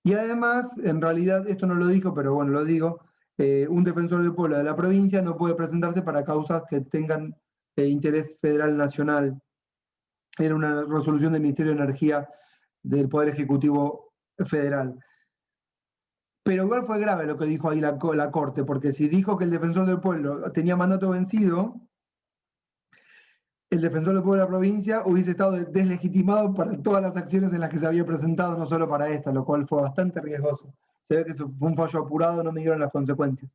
Y además, en realidad, esto no lo dijo, pero bueno, lo digo, un defensor del pueblo de la provincia no puede presentarse para causas que tengan interés federal nacional. Era una resolución del Ministerio de Energía del Poder Ejecutivo Federal. Pero igual fue grave lo que dijo ahí la Corte, porque si dijo que el defensor del pueblo tenía mandato vencido, el defensor del pueblo de la provincia hubiese estado deslegitimado para todas las acciones en las que se había presentado, no solo para esta, lo cual fue bastante riesgoso. Se ve que fue un fallo apurado, no midieron las consecuencias.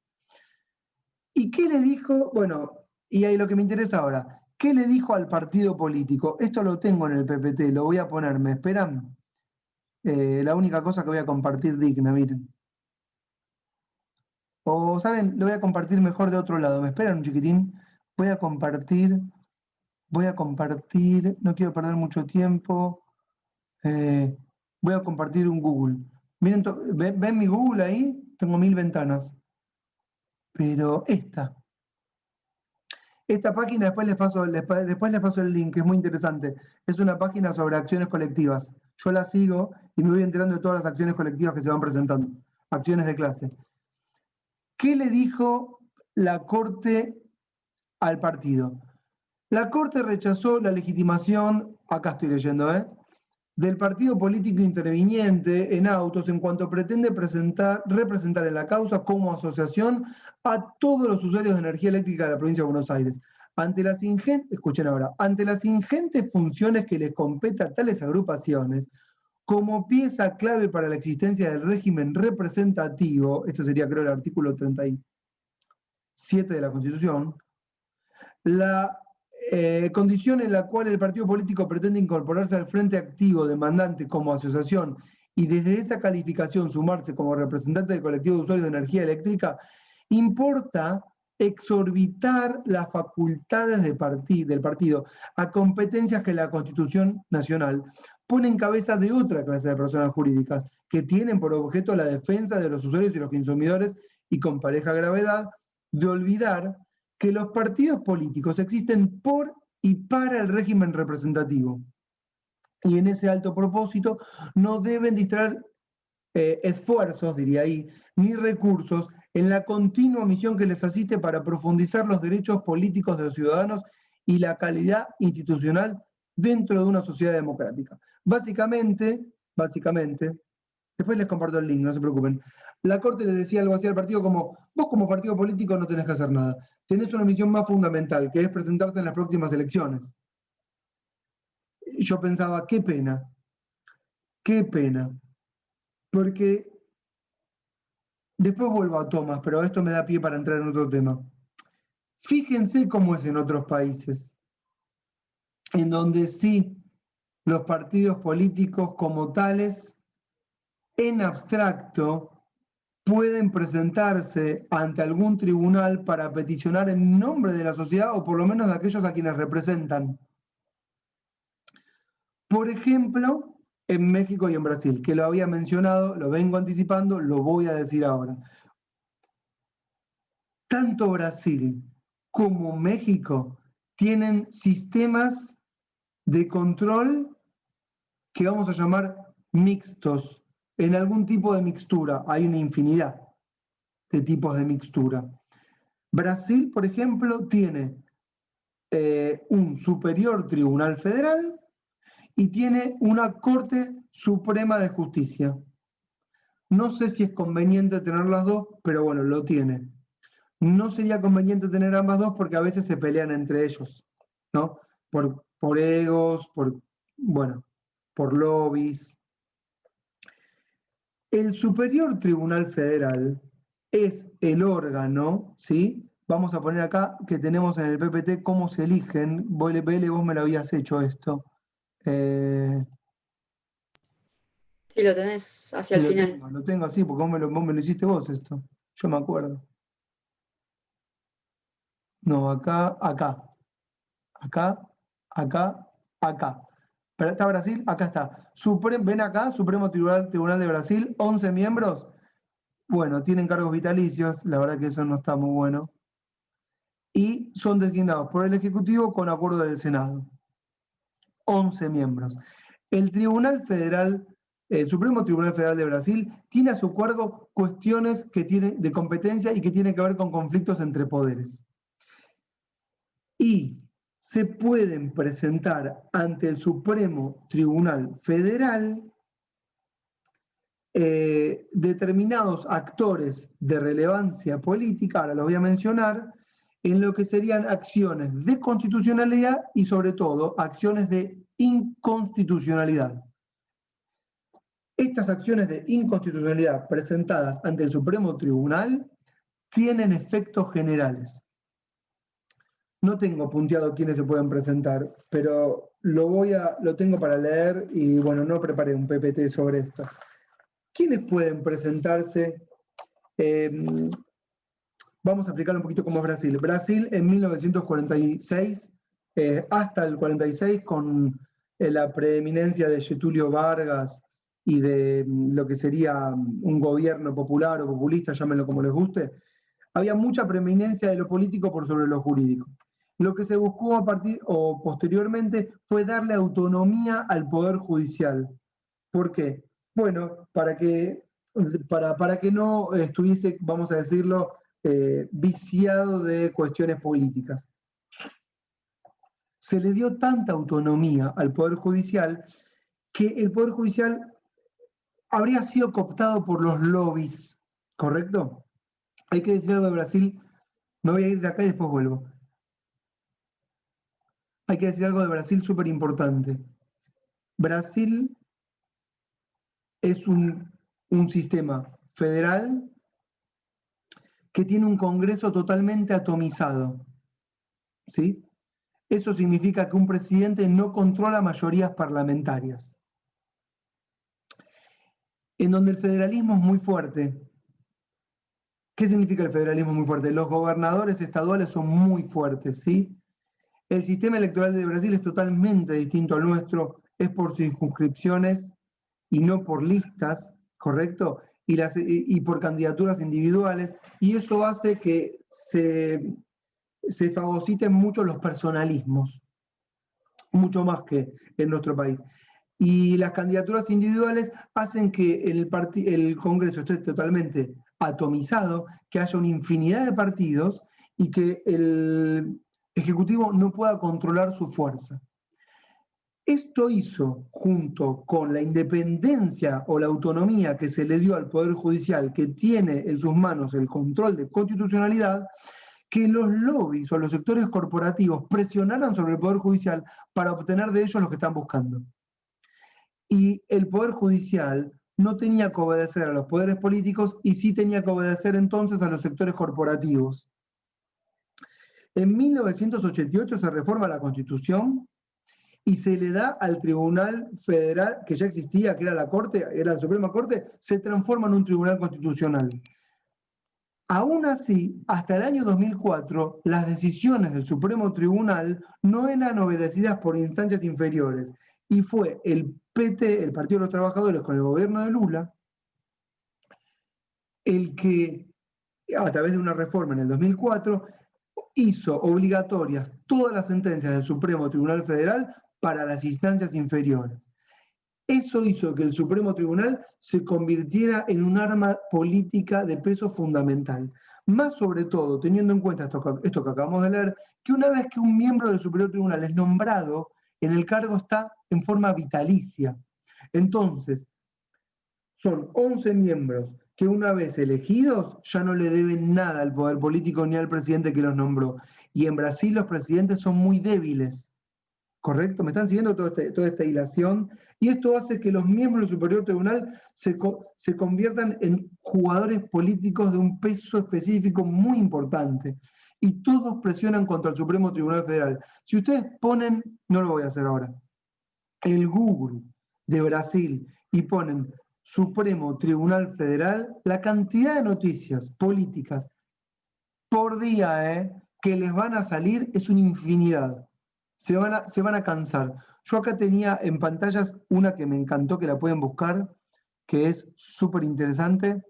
¿Y qué le dijo? Bueno, y ahí lo que me interesa ahora, ¿qué le dijo al partido político? Esto lo tengo en el PPT, lo voy a poner, ¿me esperan? La única cosa que voy a compartir digna, miren. O, ¿saben? Lo voy a compartir mejor de otro lado. ¿Me esperan un chiquitín? Voy a compartir, no quiero perder mucho tiempo. Voy a compartir un Google. Miren, ¿ven mi Google ahí? Tengo 1000 ventanas. Pero esta página, después les paso el link, es muy interesante. Es una página sobre acciones colectivas. Yo la sigo y me voy enterando de todas las acciones colectivas que se van presentando. Acciones de clase. ¿Qué le dijo la Corte al partido? La Corte rechazó la legitimación, acá estoy leyendo, del partido político interviniente en autos en cuanto pretende representar en la causa como asociación a todos los usuarios de energía eléctrica de la provincia de Buenos Aires. Escuchen ahora, ante las ingentes funciones que les compete a tales agrupaciones, como pieza clave para la existencia del régimen representativo, esto sería creo el artículo 37 de la Constitución, la condición en la cual el partido político pretende incorporarse al frente activo demandante como asociación y desde esa calificación sumarse como representante del colectivo de usuarios de energía eléctrica, importa exorbitar las facultades del partido a competencias que la Constitución Nacional pone en cabeza de otra clase de personas jurídicas que tienen por objeto la defensa de los usuarios y los consumidores y con pareja gravedad de olvidar que los partidos políticos existen por y para el régimen representativo. Y en ese alto propósito no deben distraer esfuerzos, diría ahí, ni recursos en la continua misión que les asiste para profundizar los derechos políticos de los ciudadanos y la calidad institucional dentro de una sociedad democrática. Básicamente, después les comparto el link, no se preocupen. La Corte le decía algo así al partido como, vos como partido político no tenés que hacer nada. Tenés una misión más fundamental, que es presentarse en las próximas elecciones. Y yo pensaba, qué pena, porque después vuelvo a Thomas, pero esto me da pie para entrar en otro tema. Fíjense cómo es en otros países, en donde sí los partidos políticos como tales, en abstracto, pueden presentarse ante algún tribunal para peticionar en nombre de la sociedad o por lo menos de aquellos a quienes representan. Por ejemplo, en México y en Brasil, que lo había mencionado, lo vengo anticipando, lo voy a decir ahora. Tanto Brasil como México tienen sistemas de control que vamos a llamar mixtos, en algún tipo de mixtura. Hay una infinidad de tipos de mixtura. Brasil, por ejemplo, tiene un superior tribunal federal y tiene una Corte Suprema de Justicia. No sé si es conveniente tener las dos, pero bueno, lo tiene. No sería conveniente tener ambas dos porque a veces se pelean entre ellos, ¿no? Por egos, bueno, por lobbies. El Superior Tribunal Federal es el órgano, ¿sí? Vamos a poner acá que tenemos en el PPT cómo se eligen. Bele, vos me lo habías hecho esto. Sí, lo tenés hacia el final. Lo tengo así, porque vos me lo hiciste vos esto. Yo me acuerdo. No, acá. ¿Pero está Brasil? Acá está. Ven acá, Supremo Tribunal de Brasil, 11 miembros. Bueno, tienen cargos vitalicios, la verdad que eso no está muy bueno. Y son designados por el Ejecutivo con acuerdo del Senado. 11 miembros. El Tribunal Federal, el Supremo Tribunal Federal de Brasil, tiene a su cargo cuestiones que tienen de competencia y que tienen que ver con conflictos entre poderes. Y se pueden presentar ante el Supremo Tribunal Federal determinados actores de relevancia política, ahora los voy a mencionar, en lo que serían acciones de constitucionalidad y sobre todo acciones de inconstitucionalidad. Estas acciones de inconstitucionalidad presentadas ante el Supremo Tribunal tienen efectos generales. No tengo punteado quiénes se pueden presentar, pero lo tengo para leer y bueno, no preparé un PPT sobre esto. ¿Quiénes pueden presentarse? Vamos a explicar un poquito cómo es Brasil. Brasil en 1946, hasta el 46, con la preeminencia de Getúlio Vargas y de lo que sería un gobierno popular o populista, llámenlo como les guste, había mucha preeminencia de lo político por sobre lo jurídico. Lo que se buscó posteriormente fue darle autonomía al Poder Judicial. ¿Por qué? Bueno, para que no estuviese, vamos a decirlo, viciado de cuestiones políticas. Se le dio tanta autonomía al Poder Judicial que el Poder Judicial habría sido cooptado por los lobbies, ¿correcto? Hay que decir algo de Brasil, me voy a ir de acá y después vuelvo. Hay que decir algo de Brasil súper importante. Brasil es un sistema federal que tiene un Congreso totalmente atomizado, ¿sí? Eso significa que un presidente no controla mayorías parlamentarias. En donde el federalismo es muy fuerte. ¿Qué significa el federalismo muy fuerte? Los gobernadores estaduales son muy fuertes, ¿sí? El sistema electoral de Brasil es totalmente distinto al nuestro, es por circunscripciones y no por listas, ¿correcto? Y por candidaturas individuales, y eso hace que se fagociten mucho los personalismos, mucho más que en nuestro país. Y las candidaturas individuales hacen que el Congreso esté totalmente atomizado, que haya una infinidad de partidos y que el Ejecutivo no pueda controlar su fuerza. Esto hizo, junto con la independencia o la autonomía que se le dio al Poder Judicial, que tiene en sus manos el control de constitucionalidad, que los lobbies o los sectores corporativos presionaran sobre el Poder Judicial para obtener de ellos lo que están buscando. Y el Poder Judicial no tenía que obedecer a los poderes políticos y sí tenía que obedecer entonces a los sectores corporativos. En 1988 se reforma la Constitución y se le da al Tribunal Federal, que ya existía, que era la Corte, era la Suprema Corte, se transforma en un Tribunal Constitucional. Aún así, hasta el año 2004, las decisiones del Supremo Tribunal no eran obedecidas por instancias inferiores, y fue el PT, el Partido de los Trabajadores, con el gobierno de Lula, el que, a través de una reforma en el 2004, hizo obligatorias todas las sentencias del Supremo Tribunal Federal para las instancias inferiores. Eso hizo que el Supremo Tribunal se convirtiera en un arma política de peso fundamental. Más sobre todo, teniendo en cuenta esto que acabamos de leer, que una vez que un miembro del Superior Tribunal es nombrado, en el cargo está en forma vitalicia. Entonces, son 11 miembros que una vez elegidos ya no le deben nada al poder político ni al presidente que los nombró. Y en Brasil los presidentes son muy débiles. ¿Correcto? ¿Me están siguiendo toda esta hilación? Y esto hace que los miembros del Superior Tribunal se conviertan en jugadores políticos de un peso específico muy importante. Y todos presionan contra el Supremo Tribunal Federal. Si ustedes ponen, no lo voy a hacer ahora, el Google de Brasil y ponen Supremo Tribunal Federal, la cantidad de noticias políticas por día que les van a salir es una infinidad. Se van a cansar. Yo acá tenía en pantallas una que me encantó, que la pueden buscar, que es súper interesante,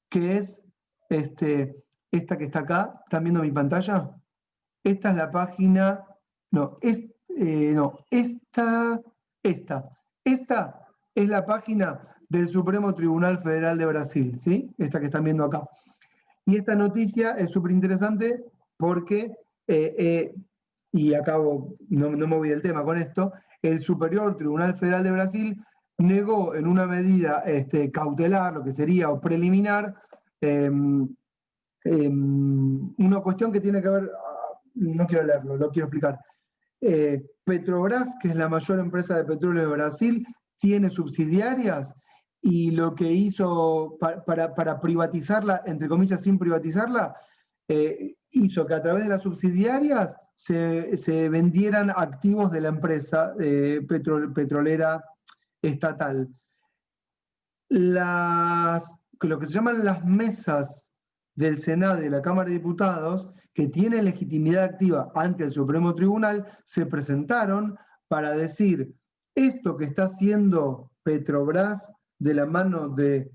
que es esta que está acá. ¿Están viendo mi pantalla? Esta es la página, no, esta es la página del Supremo Tribunal Federal de Brasil, ¿sí? Esta que están viendo acá. Y esta noticia es súper interesante porque, y acabo, no me voy del tema con esto, el Superior Tribunal Federal de Brasil negó en una medida cautelar, lo que sería, o preliminar, una cuestión que tiene que ver, no quiero leerlo, lo quiero explicar. Petrobras, que es la mayor empresa de petróleo de Brasil, tiene subsidiarias y lo que hizo para privatizarla, entre comillas, sin privatizarla, hizo que a través de las subsidiarias se vendieran activos de la empresa petrolera estatal. Lo que se llaman las mesas del Senado y de la Cámara de Diputados, que tienen legitimidad activa ante el Supremo Tribunal, se presentaron para decir, esto que está haciendo Petrobras de la mano de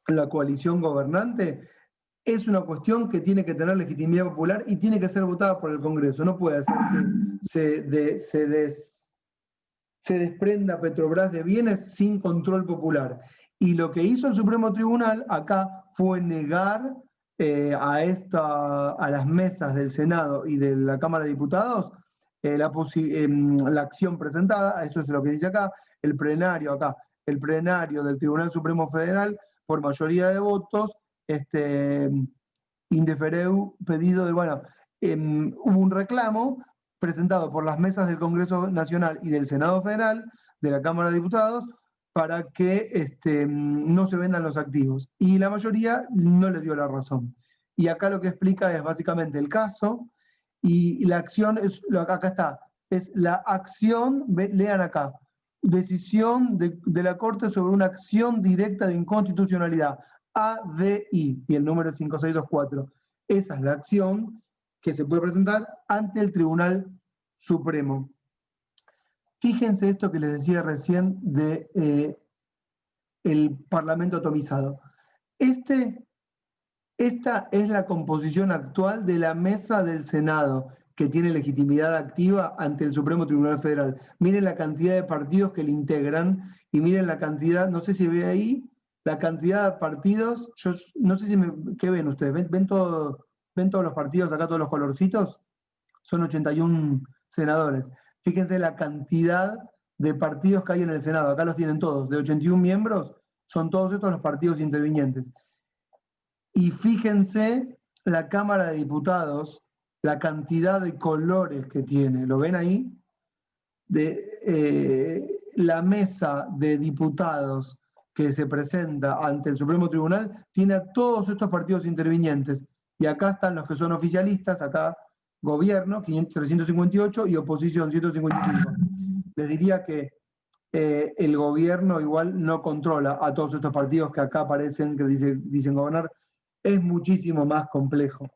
la coalición gobernante es una cuestión que tiene que tener legitimidad popular y tiene que ser votada por el Congreso. No puede ser que se desprenda Petrobras de bienes sin control popular. Y lo que hizo el Supremo Tribunal acá fue negar a las mesas del Senado y de la Cámara de Diputados la acción presentada, eso es lo que dice acá, el plenario del Tribunal Supremo Federal, por mayoría de votos, indefereu pedido de, bueno, hubo un reclamo presentado por las mesas del Congreso Nacional y del Senado Federal, de la Cámara de Diputados, para que no se vendan los activos. Y la mayoría no le dio la razón. Y acá lo que explica es básicamente el caso, y la acción, acá está, es la acción, lean acá, decisión de la Corte sobre una acción directa de inconstitucionalidad, ADI, y el número es 5624. Esa es la acción que se puede presentar ante el Tribunal Supremo. Fíjense esto que les decía recién de el Parlamento atomizado. Esta es la composición actual de la mesa del Senado, que tiene legitimidad activa ante el Supremo Tribunal Federal. Miren la cantidad de partidos que le integran y miren la cantidad, no sé si ve ahí, la cantidad de partidos, yo no sé si ¿qué ven ustedes? ¿Ven todos los partidos acá, todos los colorcitos? Son 81 senadores. Fíjense la cantidad de partidos que hay en el Senado, acá los tienen todos, de 81 miembros, son todos estos los partidos intervinientes. Y fíjense la Cámara de Diputados, la cantidad de colores que tiene, ¿lo ven ahí? La mesa de diputados que se presenta ante el Supremo Tribunal tiene a todos estos partidos intervinientes. Y acá están los que son oficialistas, acá gobierno, 358, y oposición, 155. Les diría que el gobierno igual no controla a todos estos partidos que acá aparecen, que dicen gobernar. Es muchísimo más complejo.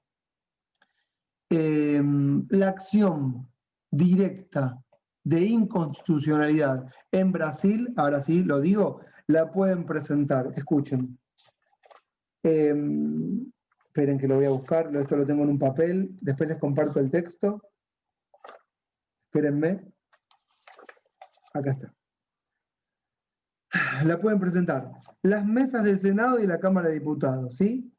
La acción directa de inconstitucionalidad en Brasil, ahora sí lo digo, la pueden presentar. Escuchen. Esperen que lo voy a buscar, esto lo tengo en un papel, después les comparto el texto. Espérenme. Acá está. La pueden presentar las mesas del Senado y la Cámara de Diputados, ¿sí?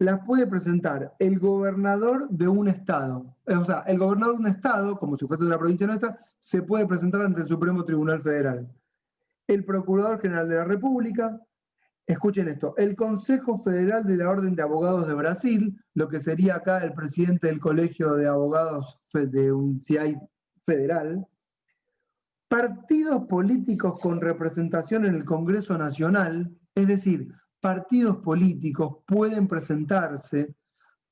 Las puede presentar el gobernador de un estado. O sea, el gobernador de un estado, como si fuese de una provincia nuestra, se puede presentar ante el Supremo Tribunal Federal. El Procurador General de la República, escuchen esto, el Consejo Federal de la Orden de Abogados de Brasil, lo que sería acá el presidente del Colegio de Abogados de un CIAI federal, partidos políticos con representación en el Congreso Nacional, es decir, partidos políticos pueden presentarse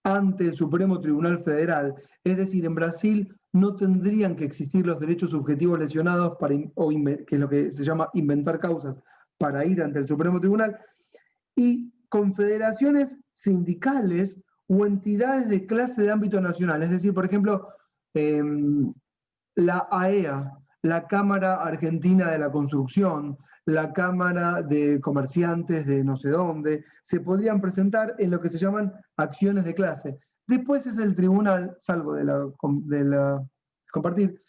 ante el Supremo Tribunal Federal, es decir, en Brasil no tendrían que existir los derechos subjetivos lesionados, que es lo que se llama inventar causas, para ir ante el Supremo Tribunal, y confederaciones sindicales o entidades de clase de ámbito nacional, es decir, por ejemplo, la AEA, la Cámara Argentina de la Construcción, la Cámara de Comerciantes de no sé dónde, se podrían presentar en lo que se llaman acciones de clase. Después es el tribunal, salvo de la compartir,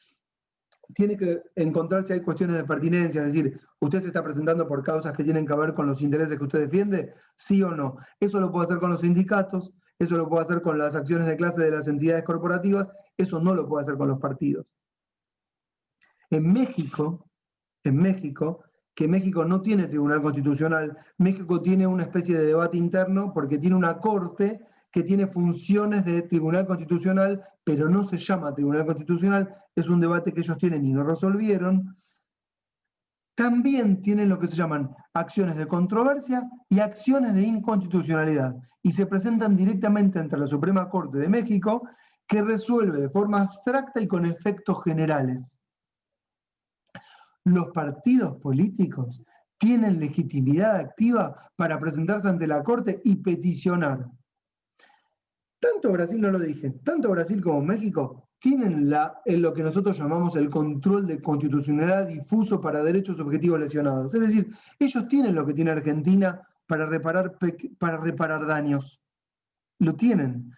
tiene que encontrar si hay cuestiones de pertinencia, es decir, usted se está presentando por causas que tienen que ver con los intereses que usted defiende, sí o no. Eso lo puede hacer con los sindicatos, eso lo puede hacer con las acciones de clase de las entidades corporativas, eso no lo puede hacer con los partidos. En México, que México no tiene tribunal constitucional, México tiene una especie de debate interno porque tiene una corte que tiene funciones de tribunal constitucional, pero no se llama tribunal constitucional, es un debate que ellos tienen y no resolvieron. También tienen lo que se llaman acciones de controversia y acciones de inconstitucionalidad, y se presentan directamente ante la Suprema Corte de México, que resuelve de forma abstracta y con efectos generales. Los partidos políticos tienen legitimidad activa para presentarse ante la Corte y peticionar. Tanto Brasil, no lo dije, tanto Brasil como México tienen en lo que nosotros llamamos el control de constitucionalidad difuso para derechos subjetivos lesionados. Es decir, ellos tienen lo que tiene Argentina para reparar daños. Lo tienen.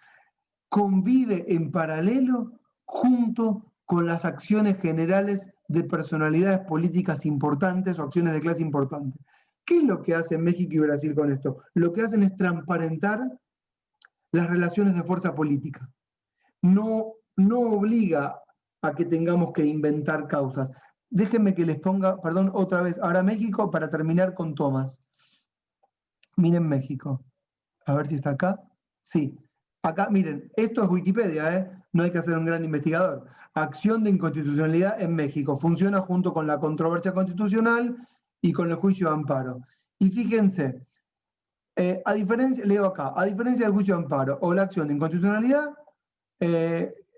Convive en paralelo junto con las acciones generales de personalidades políticas importantes o acciones de clase importantes. ¿Qué es lo que hacen México y Brasil con esto? Lo que hacen es transparentar las relaciones de fuerza política. No obliga a que tengamos que inventar causas. Déjenme que les ponga, perdón, otra vez, ahora México para terminar con Tomás. Miren México. A ver si está acá. Sí. Acá, miren, esto es Wikipedia, no hay que ser un gran investigador. Acción de inconstitucionalidad en México. Funciona junto con la controversia constitucional y con el juicio de amparo. Y fíjense, leo acá, a diferencia del juicio de amparo o la acción de inconstitucionalidad,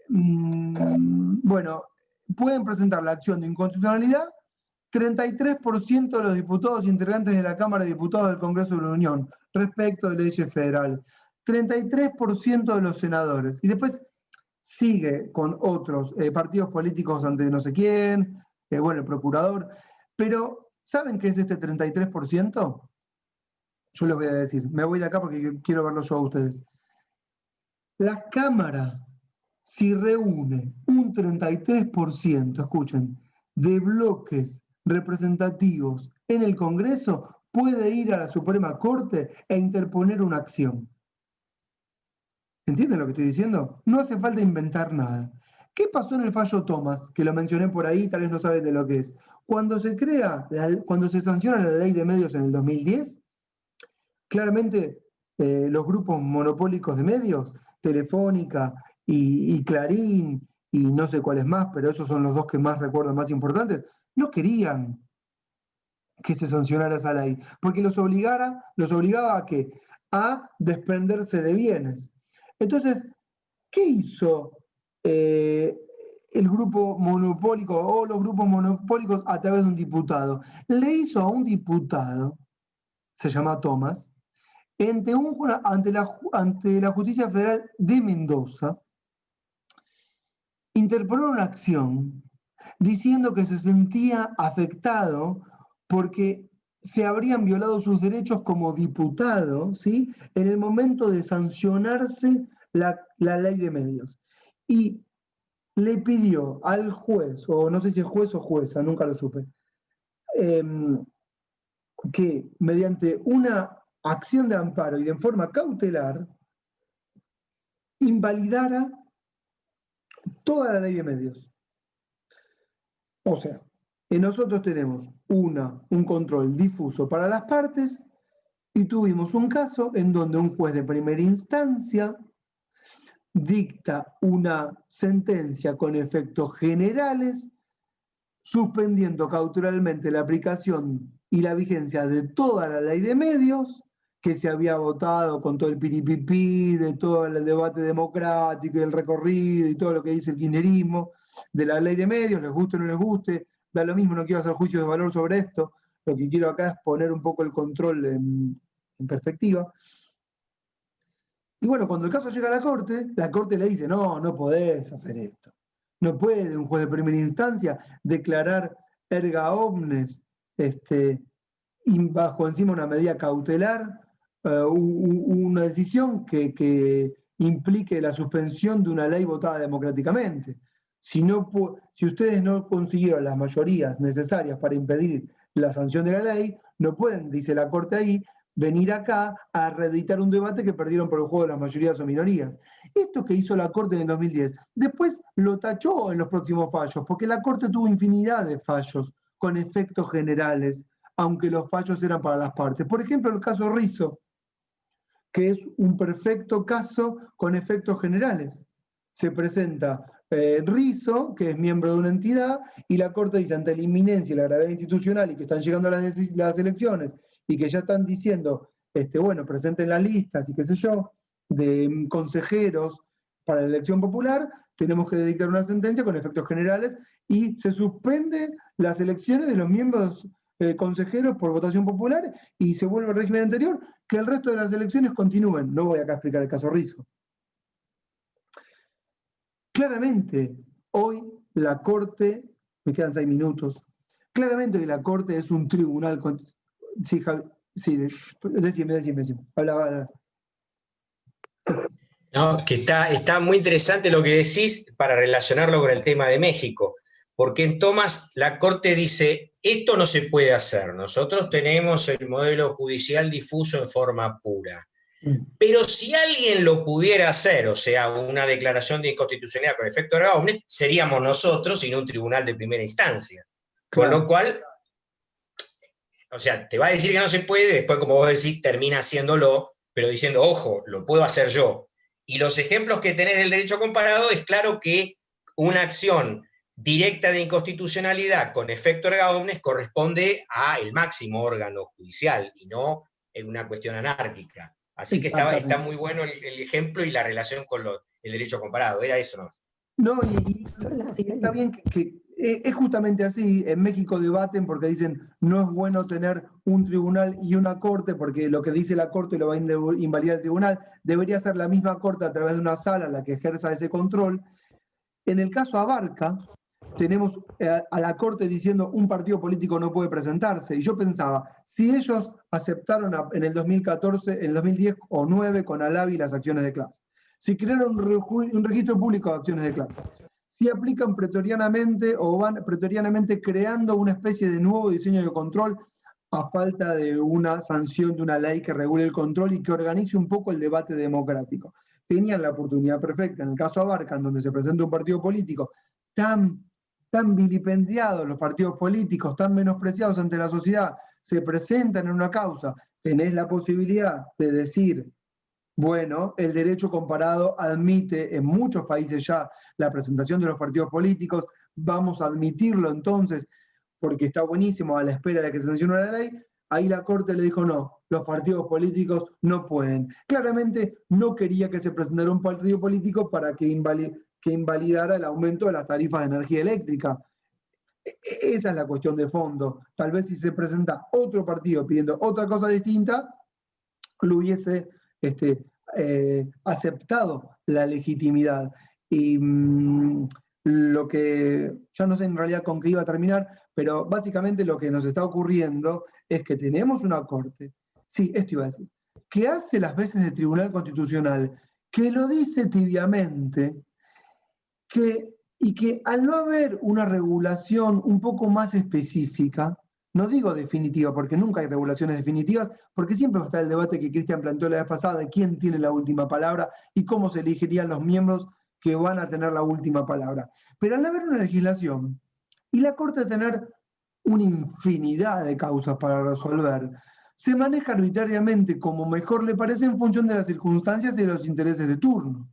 bueno, pueden presentar la acción de inconstitucionalidad 33% de los diputados integrantes de la Cámara de Diputados del Congreso de la Unión respecto de leyes federales, 33% de los senadores, y después sigue con otros partidos políticos ante no sé quién, bueno, el procurador, pero ¿saben qué es este 33%? Yo les voy a decir, me voy de acá porque quiero verlo yo a ustedes. La Cámara, si reúne un 33%, escuchen, de bloques representativos en el Congreso, puede ir a la Suprema Corte e interponer una acción. ¿Entienden lo que estoy diciendo? No hace falta inventar nada. ¿Qué pasó en el fallo Thomas? Que lo mencioné por ahí, tal vez no saben de lo que es. Cuando se sanciona la ley de medios en el 2010, claramente los grupos monopólicos de medios, Telefónica y Clarín, y no sé cuáles más, pero esos son los dos que más recuerdo más importantes, no querían que se sancionara esa ley, porque los obligaba ¿a qué? A desprenderse de bienes. Entonces, ¿qué hizo el grupo monopólico o los grupos monopólicos a través de un diputado? Le hizo a un diputado, se llama Tomás, ante la Justicia Federal de Mendoza, interpone una acción diciendo que se sentía afectado porque se habrían violado sus derechos como diputado, ¿sí?, en el momento de sancionarse la ley de medios. Y le pidió al juez, o no sé si es juez o jueza, nunca lo supe, que mediante una acción de amparo y de forma cautelar invalidara toda la ley de medios. O sea, nosotros tenemos un control difuso para las partes y tuvimos un caso en donde un juez de primera instancia dicta una sentencia con efectos generales, suspendiendo cautelarmente la aplicación y la vigencia de toda la ley de medios que se había votado con todo el piripipí, de todo el debate democrático y el recorrido y todo lo que dice el kirchnerismo, de la ley de medios, les guste o no les guste, da lo mismo, no quiero hacer juicios de valor sobre esto, lo que quiero acá es poner un poco el control en perspectiva. Y bueno, cuando el caso llega a la Corte le dice, no, no podés hacer esto. No puede un juez de primera instancia declarar erga omnes bajo encima una medida cautelar, una decisión que implique la suspensión de una ley votada democráticamente. Si ustedes no consiguieron las mayorías necesarias para impedir la sanción de la ley, no pueden, dice la Corte ahí, venir acá a reeditar un debate que perdieron por el juego de las mayorías o minorías. Esto que hizo la Corte en el 2010, después lo tachó en los próximos fallos, porque la Corte tuvo infinidad de fallos con efectos generales, aunque los fallos eran para las partes. Por ejemplo, el caso Rizzo, que es un perfecto caso con efectos generales. Se presenta Rizzo, que es miembro de una entidad, y la Corte dice, ante la inminencia y la gravedad institucional y que están llegando las elecciones y que ya están diciendo, bueno, presenten las listas y qué sé yo, de consejeros para la elección popular, tenemos que dictar una sentencia con efectos generales y se suspende las elecciones de los miembros consejeros por votación popular y se vuelve al régimen anterior, que el resto de las elecciones continúen. No voy acá a explicar el caso Rizzo. Claramente, hoy la Corte, me quedan 6 minutos, claramente hoy la Corte es un tribunal. Sí, Javi, sí, decime. Habla. No, que está muy interesante lo que decís para relacionarlo con el tema de México, porque en Tomás la Corte dice, esto no se puede hacer, nosotros tenemos el modelo judicial difuso en forma pura. Pero si alguien lo pudiera hacer, o sea, una declaración de inconstitucionalidad con efecto erga omnes, seríamos nosotros y no un tribunal de primera instancia. Con lo cual, o sea, te va a decir que no se puede, después, como vos decís, termina haciéndolo, pero diciendo, ojo, lo puedo hacer yo. Y los ejemplos que tenés del derecho comparado, es claro que una acción directa de inconstitucionalidad con efecto erga omnes corresponde al máximo órgano judicial y no en una cuestión anárquica. Así que está muy bueno el ejemplo y la relación con el derecho comparado. Era eso, ¿no? No, y está bien que es justamente así. En México debaten porque dicen no es bueno tener un tribunal y una corte, porque lo que dice la corte lo va a invalidar el tribunal. Debería ser la misma corte a través de una sala la que ejerza ese control. En el caso Abarca, tenemos a la corte diciendo un partido político no puede presentarse. Y yo pensaba, si ellos aceptaron en el 2014, en el 2010 o 2009 con Alavi las acciones de clase, si crearon un registro público de acciones de clase, si aplican pretorianamente o van pretorianamente creando una especie de nuevo diseño de control a falta de una sanción de una ley que regule el control y que organice un poco el debate democrático. Tenían la oportunidad perfecta, en el caso Abarca, en donde se presenta un partido político tan vilipendiados, los partidos políticos tan menospreciados ante la sociedad, se presentan en una causa, tenés la posibilidad de decir, bueno, el derecho comparado admite en muchos países ya la presentación de los partidos políticos, vamos a admitirlo entonces, porque está buenísimo a la espera de que se sancione la ley. Ahí la Corte le dijo no, los partidos políticos no pueden. Claramente no quería que se presentara un partido político para que invalidara el aumento de las tarifas de energía eléctrica. Esa es la cuestión de fondo. Tal vez si se presenta otro partido pidiendo otra cosa distinta, lo hubiese aceptado la legitimidad. Y lo que, ya no sé en realidad con qué iba a terminar, pero básicamente lo que nos está ocurriendo es que tenemos una corte, sí, esto iba a decir, que hace las veces de tribunal constitucional, que lo dice tibiamente, que y que al no haber una regulación un poco más específica, no digo definitiva, porque nunca hay regulaciones definitivas, porque siempre va a estar el debate que Cristian planteó la vez pasada de quién tiene la última palabra y cómo se elegirían los miembros que van a tener la última palabra. Pero al haber una legislación y la Corte tener una infinidad de causas para resolver, se maneja arbitrariamente como mejor le parece en función de las circunstancias y de los intereses de turno.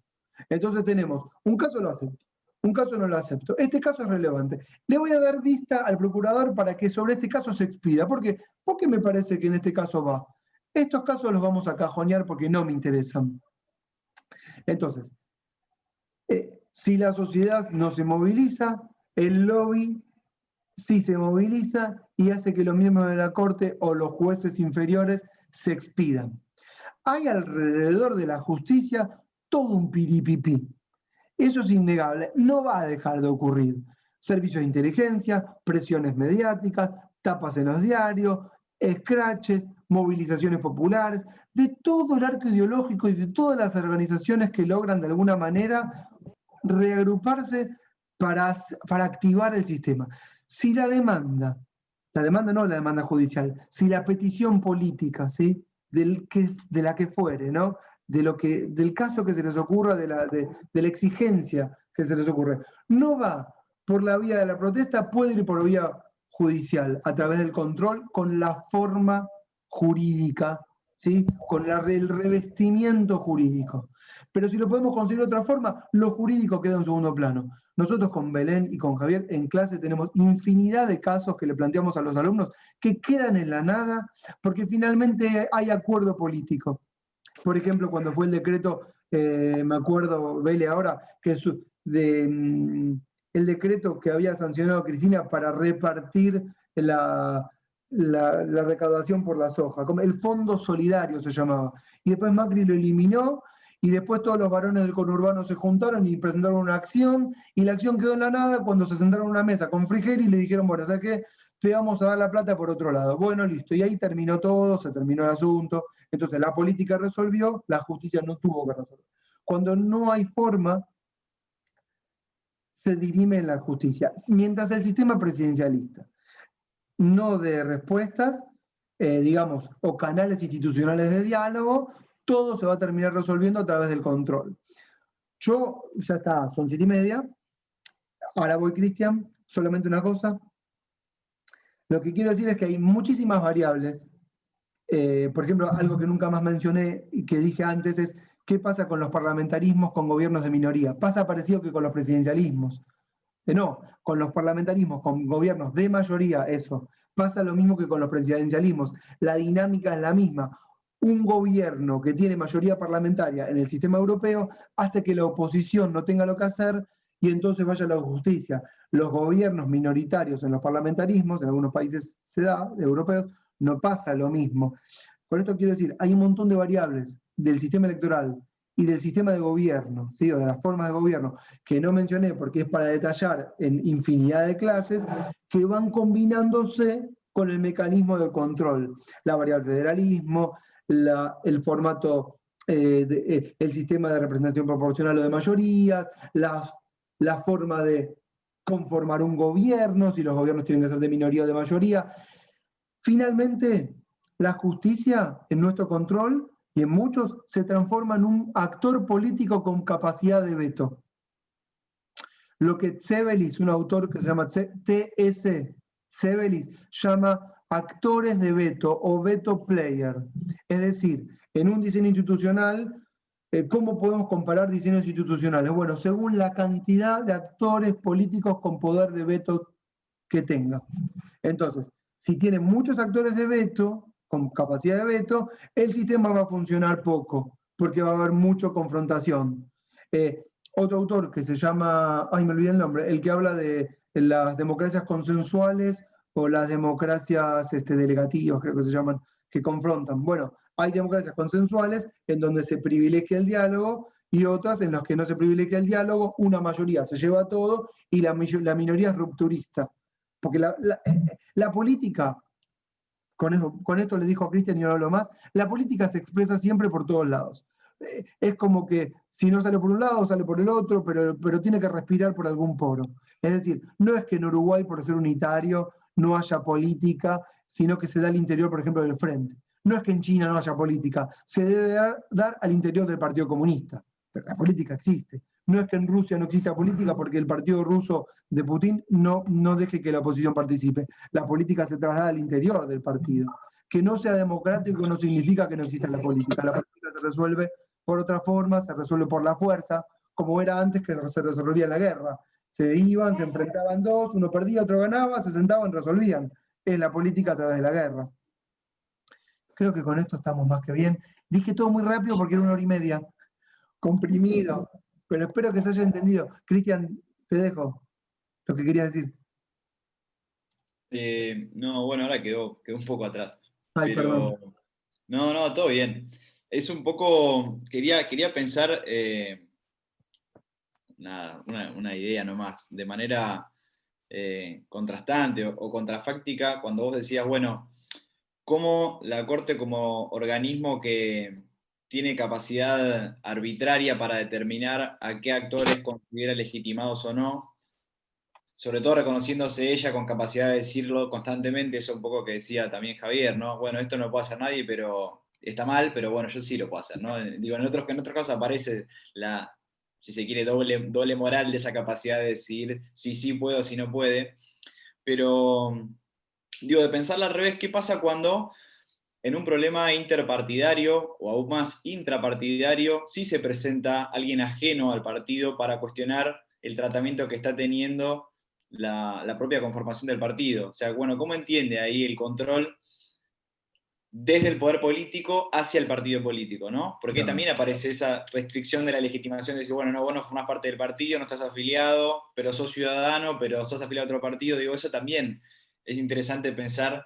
Entonces tenemos, un caso lo acepto, un caso no lo acepto. Este caso es relevante. Le voy a dar vista al procurador para que sobre este caso se expida. ¿Por qué? Porque me parece que en este caso va. Estos casos los vamos a cajonear porque no me interesan. Entonces, si la sociedad no se moviliza, el lobby sí se moviliza y hace que los miembros de la Corte o los jueces inferiores se expidan. Hay alrededor de la justicia todo un piripipí. Eso es innegable, no va a dejar de ocurrir. Servicios de inteligencia, presiones mediáticas, tapas en los diarios, escraches, movilizaciones populares, de todo el arco ideológico y de todas las organizaciones que logran de alguna manera reagruparse para activar el sistema. Si la demanda no la demanda judicial, si la petición política, ¿sí? de la que fuere, ¿no? Del caso que se les ocurra, de la exigencia que se les ocurre, no va por la vía de la protesta, puede ir por vía judicial, a través del control, con la forma jurídica, ¿sí? Con el revestimiento jurídico. Pero si lo podemos conseguir de otra forma, lo jurídico queda en segundo plano. Nosotros con Belén y con Javier en clase tenemos infinidad de casos que le planteamos a los alumnos que quedan en la nada porque finalmente hay acuerdo político. Por ejemplo, cuando fue el decreto, me acuerdo, Vele ahora, que es el decreto que había sancionado Cristina para repartir la recaudación por la soja, como el Fondo Solidario se llamaba. Y después Macri lo eliminó, y después todos los varones del conurbano se juntaron y presentaron una acción, y la acción quedó en la nada cuando se sentaron en una mesa con Frigeri y le dijeron, bueno, ¿sabes qué? Te vamos a dar la plata por otro lado. Bueno, listo. Y ahí terminó todo, se terminó el asunto. Entonces la política resolvió, la justicia no tuvo que resolver. Cuando no hay forma, se dirime en la justicia. Mientras el sistema presidencialista no dé respuestas, digamos, o canales institucionales de diálogo, todo se va a terminar resolviendo a través del control. Yo, ya está, son 7:30. Ahora voy, Cristian, solamente una cosa. Lo que quiero decir es que hay muchísimas variables. Por ejemplo, algo que nunca más mencioné y que dije antes es qué pasa con los parlamentarismos con gobiernos de minoría. Pasa parecido que con los presidencialismos. No, con los parlamentarismos, con gobiernos de mayoría, eso. Pasa lo mismo que con los presidencialismos. La dinámica es la misma. Un gobierno que tiene mayoría parlamentaria en el sistema europeo hace que la oposición no tenga lo que hacer y entonces vaya a la justicia. Los gobiernos minoritarios en los parlamentarismos, en algunos países se da, europeos, no pasa lo mismo. Con esto quiero decir, hay un montón de variables del sistema electoral y del sistema de gobierno, ¿sí? O de las formas de gobierno, que no mencioné porque es para detallar en infinidad de clases, que van combinándose con el mecanismo de control. La variable federalismo, el formato, el sistema de representación proporcional o de mayorías, la forma de conformar un gobierno, si los gobiernos tienen que ser de minoría o de mayoría. Finalmente, la justicia, en nuestro control, y en muchos, se transforma en un actor político con capacidad de veto. Lo que Tsvelis, un autor que se llama T.S. Tsvelis, llama actores de veto o veto player. Es decir, en un diseño institucional, ¿cómo podemos comparar diseños institucionales? Bueno, según la cantidad de actores políticos con poder de veto que tenga. Entonces, si tiene muchos actores de veto, con capacidad de veto, el sistema va a funcionar poco, porque va a haber mucha confrontación. Otro autor que se llama, me olvidé el nombre, el que habla de las democracias consensuales o las democracias delegativas, creo que se llaman, que confrontan. Bueno, hay democracias consensuales en donde se privilegia el diálogo y otras en las que no se privilegia el diálogo, una mayoría se lleva todo y la minoría es rupturista. Porque la política, con esto le dijo a Cristian y no hablo más, la política se expresa siempre por todos lados. es como que si no sale por un lado, sale por el otro, pero tiene que respirar por algún poro. Es decir, no es que en Uruguay, por ser unitario, no haya política, sino que se da al interior, por ejemplo, del frente. No es que en China no haya política, se debe dar al interior del Partido Comunista, pero la política existe. No es que en Rusia no exista política porque el partido ruso de Putin no deje que la oposición participe. La política se traslada al interior del partido. Que no sea democrático no significa que no exista la política. La política se resuelve por otra forma, se resuelve por la fuerza, como era antes que se resolvía la guerra. Se iban, se enfrentaban dos, uno perdía, otro ganaba, se sentaban, resolvían. Es la política a través de la guerra. Creo que con esto estamos más que bien. Dije todo muy rápido porque era 1 hora y media. Comprimido. Pero espero que se haya entendido. Cristian, te dejo lo que quería decir. No, bueno, ahora quedó un poco atrás. Ay, Pero perdón. no, todo bien. Es un poco, quería pensar una idea nomás, de manera contrastante o contrafáctica, cuando vos decías, bueno, cómo la Corte como organismo que tiene capacidad arbitraria para determinar a qué actores considera legitimados o no, sobre todo reconociéndose ella con capacidad de decirlo constantemente, eso un poco que decía también Javier, ¿no? Bueno, esto no lo puede hacer nadie, pero está mal, pero bueno, yo sí lo puedo hacer, ¿no? Digo, en otros casos aparece la, si se quiere, doble moral de esa capacidad de decir si sí puedo, si no puede, pero digo, de pensarla al revés, ¿qué pasa cuando en un problema interpartidario o aún más intrapartidario sí se presenta alguien ajeno al partido para cuestionar el tratamiento que está teniendo la propia conformación del partido? O sea, bueno, ¿cómo entiende ahí el control desde el poder político hacia el partido político, ¿no? Porque también aparece esa restricción de la legitimación de decir, bueno, no, vos no formás parte del partido, no estás afiliado, pero sos ciudadano, pero sos afiliado a otro partido. Digo, eso también es interesante pensar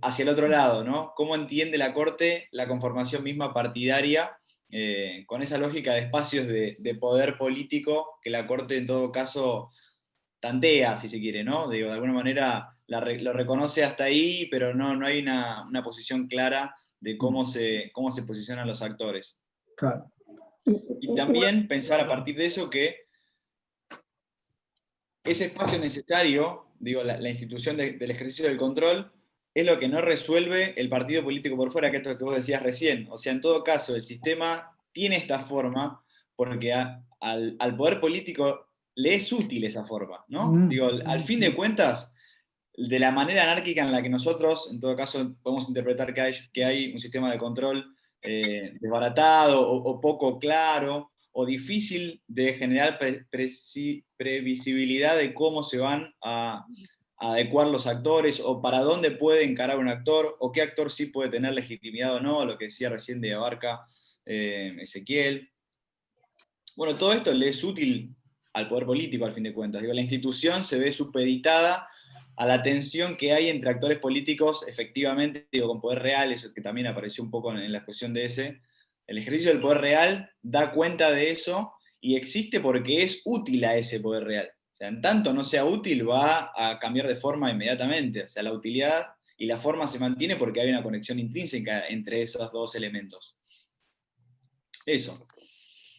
hacia el otro lado, ¿no? ¿Cómo entiende la Corte la conformación misma partidaria con esa lógica de espacios de poder político que la Corte en todo caso tantea, si se quiere, ¿no? Digo, de alguna manera lo reconoce hasta ahí, pero no hay una posición clara de cómo se posicionan los actores. Claro. Y también pensar a partir de eso que ese espacio necesario, digo, la institución del ejercicio del control, es lo que no resuelve el partido político por fuera, que es esto que vos decías recién. O sea, en todo caso, el sistema tiene esta forma porque al poder político le es útil esa forma, ¿no? Digo, al fin de cuentas, de la manera anárquica en la que nosotros, en todo caso, podemos interpretar que hay un sistema de control desbaratado o poco claro, o difícil de generar previsibilidad de cómo se van a adecuar los actores, o para dónde puede encarar un actor, o qué actor sí puede tener legitimidad o no, lo que decía recién de Abarca Ezequiel. Bueno, todo esto le es útil al poder político, al fin de cuentas. Digo, la institución se ve supeditada a la tensión que hay entre actores políticos, efectivamente, digo, con poder real, eso que también apareció un poco en la cuestión de ese. El ejercicio del poder real da cuenta de eso y existe porque es útil a ese poder real. O sea, en tanto no sea útil, va a cambiar de forma inmediatamente. O sea, la utilidad y la forma se mantiene porque hay una conexión intrínseca entre esos dos elementos. Eso.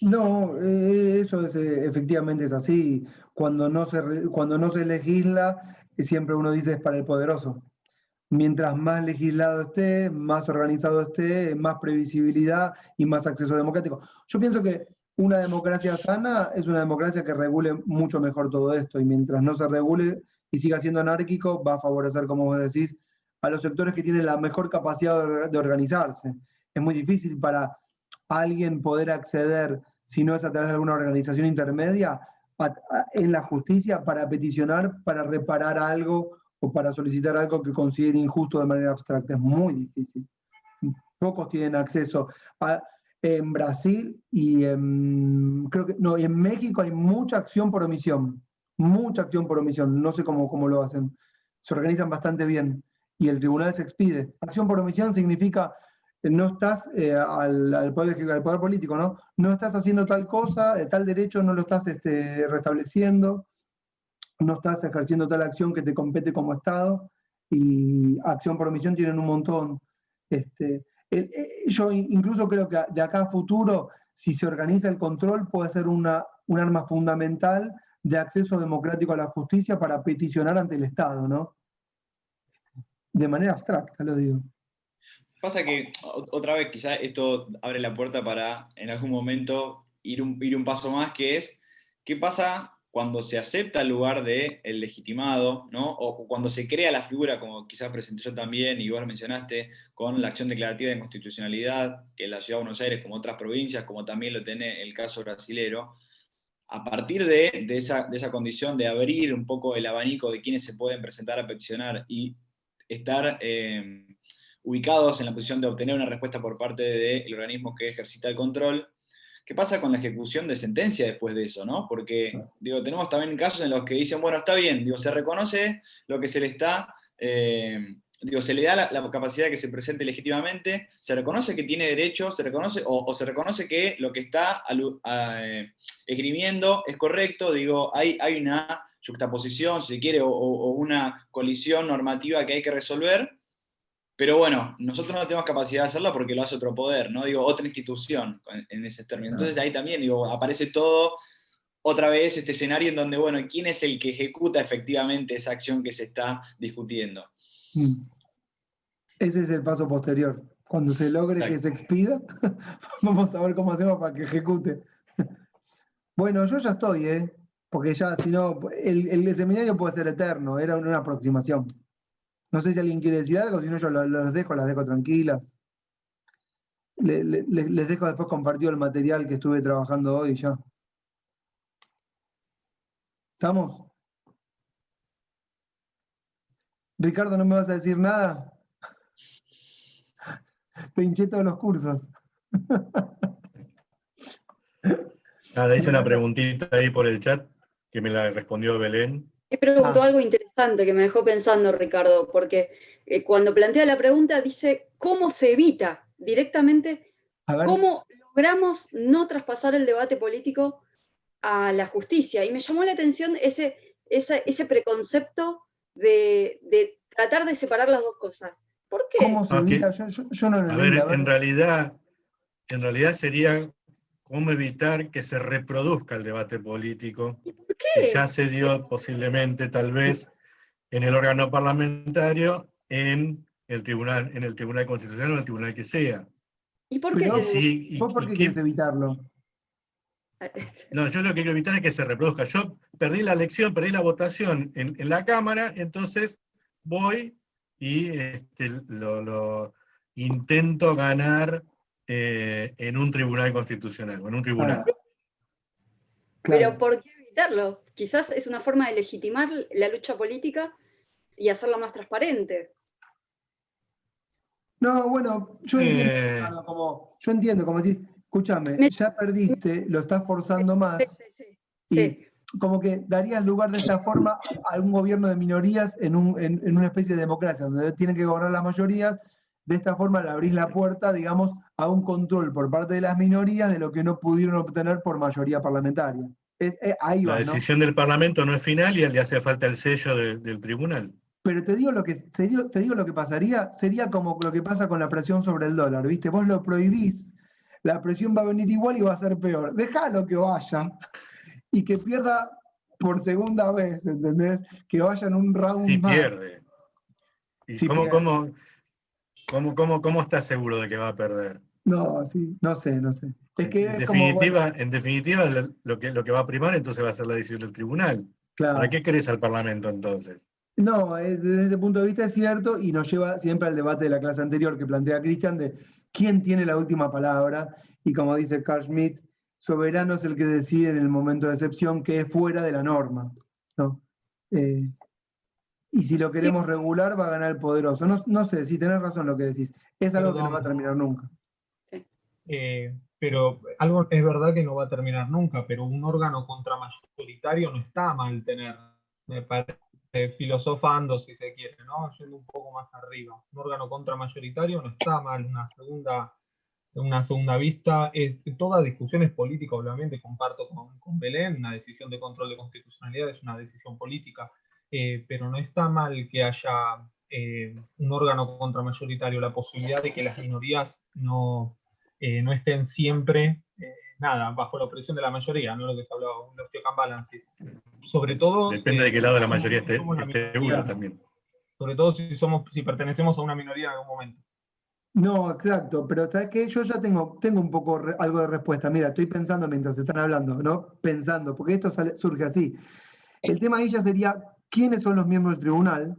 No, eso es, efectivamente es así. Cuando no se legisla, siempre uno dice es para el poderoso. Mientras más legislado esté, más organizado esté, más previsibilidad y más acceso democrático. Yo pienso que una democracia sana es una democracia que regule mucho mejor todo esto, y mientras no se regule y siga siendo anárquico, va a favorecer, como vos decís, a los sectores que tienen la mejor capacidad de organizarse. Es muy difícil para alguien poder acceder, si no es a través de alguna organización intermedia, en la justicia para peticionar, para reparar algo o para solicitar algo que considere injusto de manera abstracta. Es muy difícil. Pocos tienen acceso. En Brasil creo que, no, y en México hay mucha acción por omisión. Mucha acción por omisión. No sé cómo lo hacen. Se organizan bastante bien. Y el tribunal se expide. Acción por omisión significa no estás al poder político, ¿no? No estás haciendo tal cosa, tal derecho no lo estás restableciendo, no estás ejerciendo tal acción que te compete como Estado, y acción por omisión tienen un montón. Yo incluso creo que de acá a futuro, si se organiza el control, puede ser un arma fundamental de acceso democrático a la justicia para peticionar ante el Estado, ¿no? De manera abstracta, lo digo. Pasa que, otra vez, quizás esto abre la puerta para en algún momento ir un paso más, que es, ¿qué pasa cuando se acepta el lugar del legitimado, ¿no? O cuando se crea la figura, como quizás presenté yo también, y vos lo mencionaste, con la acción declarativa de inconstitucionalidad, que la Ciudad de Buenos Aires, como otras provincias, como también lo tiene el caso brasilero, a partir de esa condición de abrir un poco el abanico de quienes se pueden presentar a peticionar y estar ubicados en la posición de obtener una respuesta por parte del organismo que ejercita el control, ¿qué pasa con la ejecución de sentencia después de eso, ¿no? Porque, digo, tenemos también casos en los que dicen, bueno, está bien, digo, se reconoce lo que se le está, digo, se le da la capacidad de que se presente legítimamente, se reconoce que tiene derecho, se reconoce, o se reconoce que lo que está esgrimiendo es correcto, digo, hay una yuxtaposición, si se quiere, o una colisión normativa que hay que resolver, pero bueno, nosotros no tenemos capacidad de hacerla porque lo hace otro poder, ¿no? Digo, otra institución en ese término. Entonces ahí también, digo, aparece todo otra vez este escenario en donde, bueno, ¿quién es el que ejecuta efectivamente esa acción que se está discutiendo? Ese es el paso posterior. Cuando se logre que se expida, vamos a ver cómo hacemos para que ejecute. Bueno, yo ya estoy, porque ya, si no, el seminario puede ser eterno, era una aproximación. No sé si alguien quiere decir algo, si no yo las dejo tranquilas. Les dejo después compartido el material que estuve trabajando hoy ya. ¿Estamos? Ricardo, ¿no me vas a decir nada? Te hinché todos los cursos. Nada, hice una preguntita ahí por el chat que me la respondió Belén. Me preguntó algo interesante que me dejó pensando, Ricardo, porque cuando plantea la pregunta dice, ¿cómo se evita directamente? ¿Cómo logramos no traspasar el debate político a la justicia? Y me llamó la atención ese preconcepto de tratar de separar las dos cosas. ¿Por qué? ¿Cómo se evita? Yo no lo leí. A ver, en realidad sería cómo evitar que se reproduzca el debate político, que ya se dio posiblemente, tal vez, en el órgano parlamentario, en el Tribunal Constitucional o en el tribunal que sea. ¿Y por qué? ¿Vos por qué quieres evitarlo? No, yo lo que quiero evitar es que se reproduzca. Yo perdí la elección, perdí la votación en la Cámara, entonces voy y lo intento ganar en un tribunal constitucional, o en un tribunal. Pero ¿por qué evitarlo? Quizás es una forma de legitimar la lucha política y hacerla más transparente. No, bueno, yo entiendo, como decís, escúchame, ya perdiste, lo estás forzando más, y como que darías lugar de esta forma a un gobierno de minorías en una especie de democracia, donde tienen que gobernar las mayorías. De esta forma le abrís la puerta, digamos, a un control por parte de las minorías de lo que no pudieron obtener por mayoría parlamentaria. Ahí va, La decisión del Parlamento no es final y le hace falta el sello del tribunal. Pero te digo lo que pasaría, sería como lo que pasa con la presión sobre el dólar, ¿viste? Vos lo prohibís, la presión va a venir igual y va a ser peor. Dejalo que vaya y que pierda por segunda vez, ¿entendés? Que vaya en un round más. Pierde. ¿Y si cómo estás seguro de que va a perder? No, sí, no sé. Es que En definitiva, lo que va a primar entonces va a ser la decisión del tribunal. Claro. ¿Para qué querés al Parlamento entonces? No, desde ese punto de vista es cierto y nos lleva siempre al debate de la clase anterior que plantea Cristian de quién tiene la última palabra y como dice Carl Schmitt, soberano es el que decide en el momento de excepción que es fuera de la norma, ¿no? Y si lo queremos regular va a ganar el poderoso. No sé, si tenés razón lo que decís, es algo que no va a terminar nunca. Pero algo es verdad que no va a terminar nunca, pero un órgano contramayoritario no está mal tener, me parece, filosofando si se quiere, ¿no? Yendo un poco más arriba. Un órgano contramayoritario no está mal, una segunda vista. Toda discusión es política, obviamente, comparto con Belén, una decisión de control de constitucionalidad es una decisión política, pero no está mal que haya un órgano contramayoritario, la posibilidad de que las minorías no estén siempre bajo la opresión de la mayoría, no lo que se hablaba, los check and balances. Sobre todo... Depende de qué lado de la mayoría esté uno también. Sobre todo si pertenecemos a una minoría en algún momento. No, exacto, pero ¿sabes qué? Yo ya tengo un poco algo de respuesta. Mira, estoy pensando mientras están hablando, ¿no? Pensando, porque esto surge así. El tema ahí ya sería, ¿quiénes son los miembros del tribunal?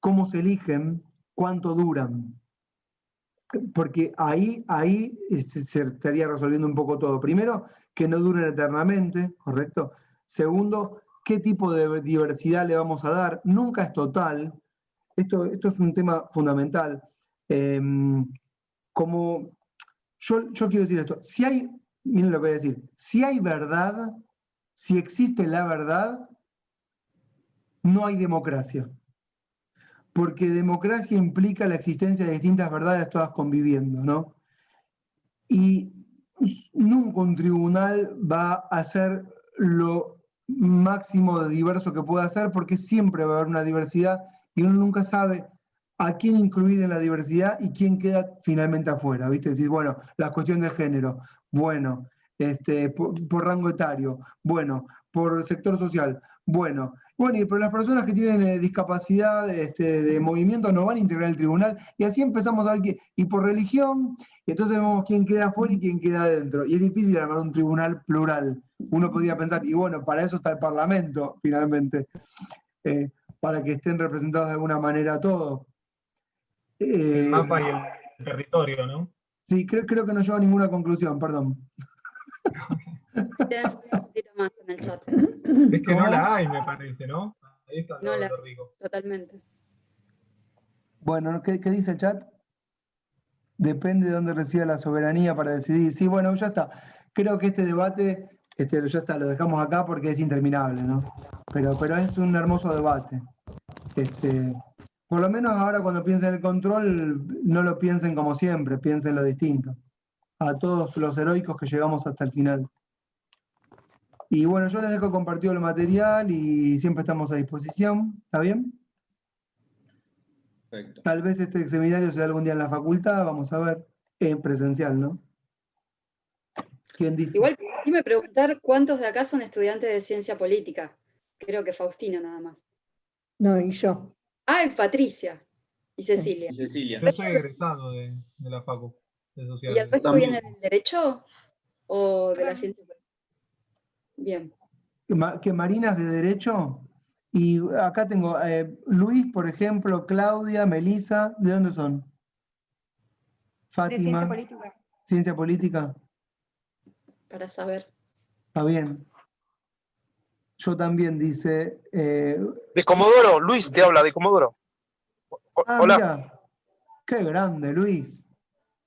¿Cómo se eligen? ¿Cuánto duran? Porque ahí se estaría resolviendo un poco todo. Primero, que no duren eternamente, ¿correcto? Segundo, ¿qué tipo de diversidad le vamos a dar? Nunca es total. Esto es un tema fundamental. Como yo quiero decir esto, miren lo que voy a decir, si hay verdad, si existe la verdad, no hay democracia. Porque democracia implica la existencia de distintas verdades todas conviviendo, ¿no? Y nunca un tribunal va a hacer lo máximo de diverso que pueda hacer, porque siempre va a haber una diversidad y uno nunca sabe a quién incluir en la diversidad y quién queda finalmente afuera, ¿viste? Decir, bueno, la cuestión de género, bueno, por rango etario, bueno, por sector social, bueno, y por las personas que tienen discapacidad de movimiento no van a integrar el tribunal, y así empezamos a ver y por religión, y entonces vemos quién queda afuera y quién queda adentro, y es difícil armar un tribunal plural. Uno podría pensar, y bueno, para eso está el Parlamento, finalmente, para que estén representados de alguna manera todos. El mapa y el territorio, ¿no? Sí, creo que no llevo a ninguna conclusión, perdón. Tienes un poquito más en el chat. Es que no la hay, me parece, ¿no? Ahí está No lo rico. Totalmente. Bueno, ¿qué dice el chat? Depende de dónde resida la soberanía para decidir. Sí, bueno, ya está. Creo que este debate, ya está, lo dejamos acá porque es interminable, ¿no? Pero es un hermoso debate. Por lo menos ahora cuando piensen en el control, no lo piensen como siempre, piensen lo distinto. A todos los heroicos que llegamos hasta el final. Y bueno, yo les dejo compartido el material y siempre estamos a disposición. ¿Está bien? Perfecto. Tal vez este seminario sea algún día en la facultad, vamos a ver, en presencial, ¿no? ¿Quién dice? Igual, me preguntar cuántos de acá son estudiantes de ciencia política. Creo que Faustina nada más. No, y yo. Ah, y Patricia. Y Cecilia. Y Cecilia. Yo soy egresado de la Facu de Sociales. ¿Y el resto viene del derecho o de la ciencia política? Bien. ¿Que Marina es de Derecho? Y acá tengo Luis, por ejemplo, Claudia, Melissa, ¿de dónde son? Fátima. De ciencia política. Ciencia política. Para saber. Está bien. Yo también, dice... De Comodoro, Luis te habla, de Comodoro. Hola. Mira, qué grande, Luis.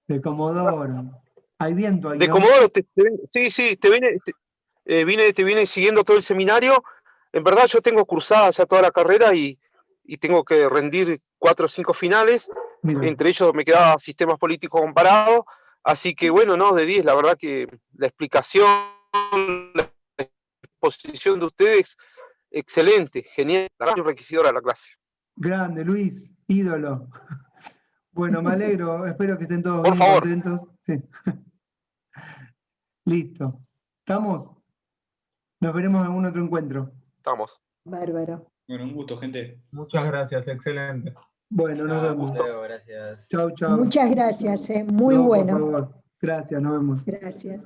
De Comodoro. Hay viento ahí, De ¿no? Comodoro, sí, te viene siguiendo todo el seminario. En verdad yo tengo cursada ya toda la carrera y tengo que rendir 4 o 5 finales. Mira. Entre ellos me quedaba sistemas políticos comparados. Así que bueno, no, de 10, la verdad que la explicación, la exposición de ustedes, excelente, genial, la verdad enriquecedora de la clase. Grande, Luis, ídolo. Bueno, me alegro, espero que estén todos Por bien favor. contentos. Sí. Listo. ¿Estamos? Nos veremos en algún otro encuentro. Estamos. Bárbaro. Bueno, un gusto, gente. Muchas gracias, excelente. Bueno, nos vemos. Gracias. Chau, chau. Muchas gracias, muy No, bueno. por favor. Gracias, nos vemos. Gracias.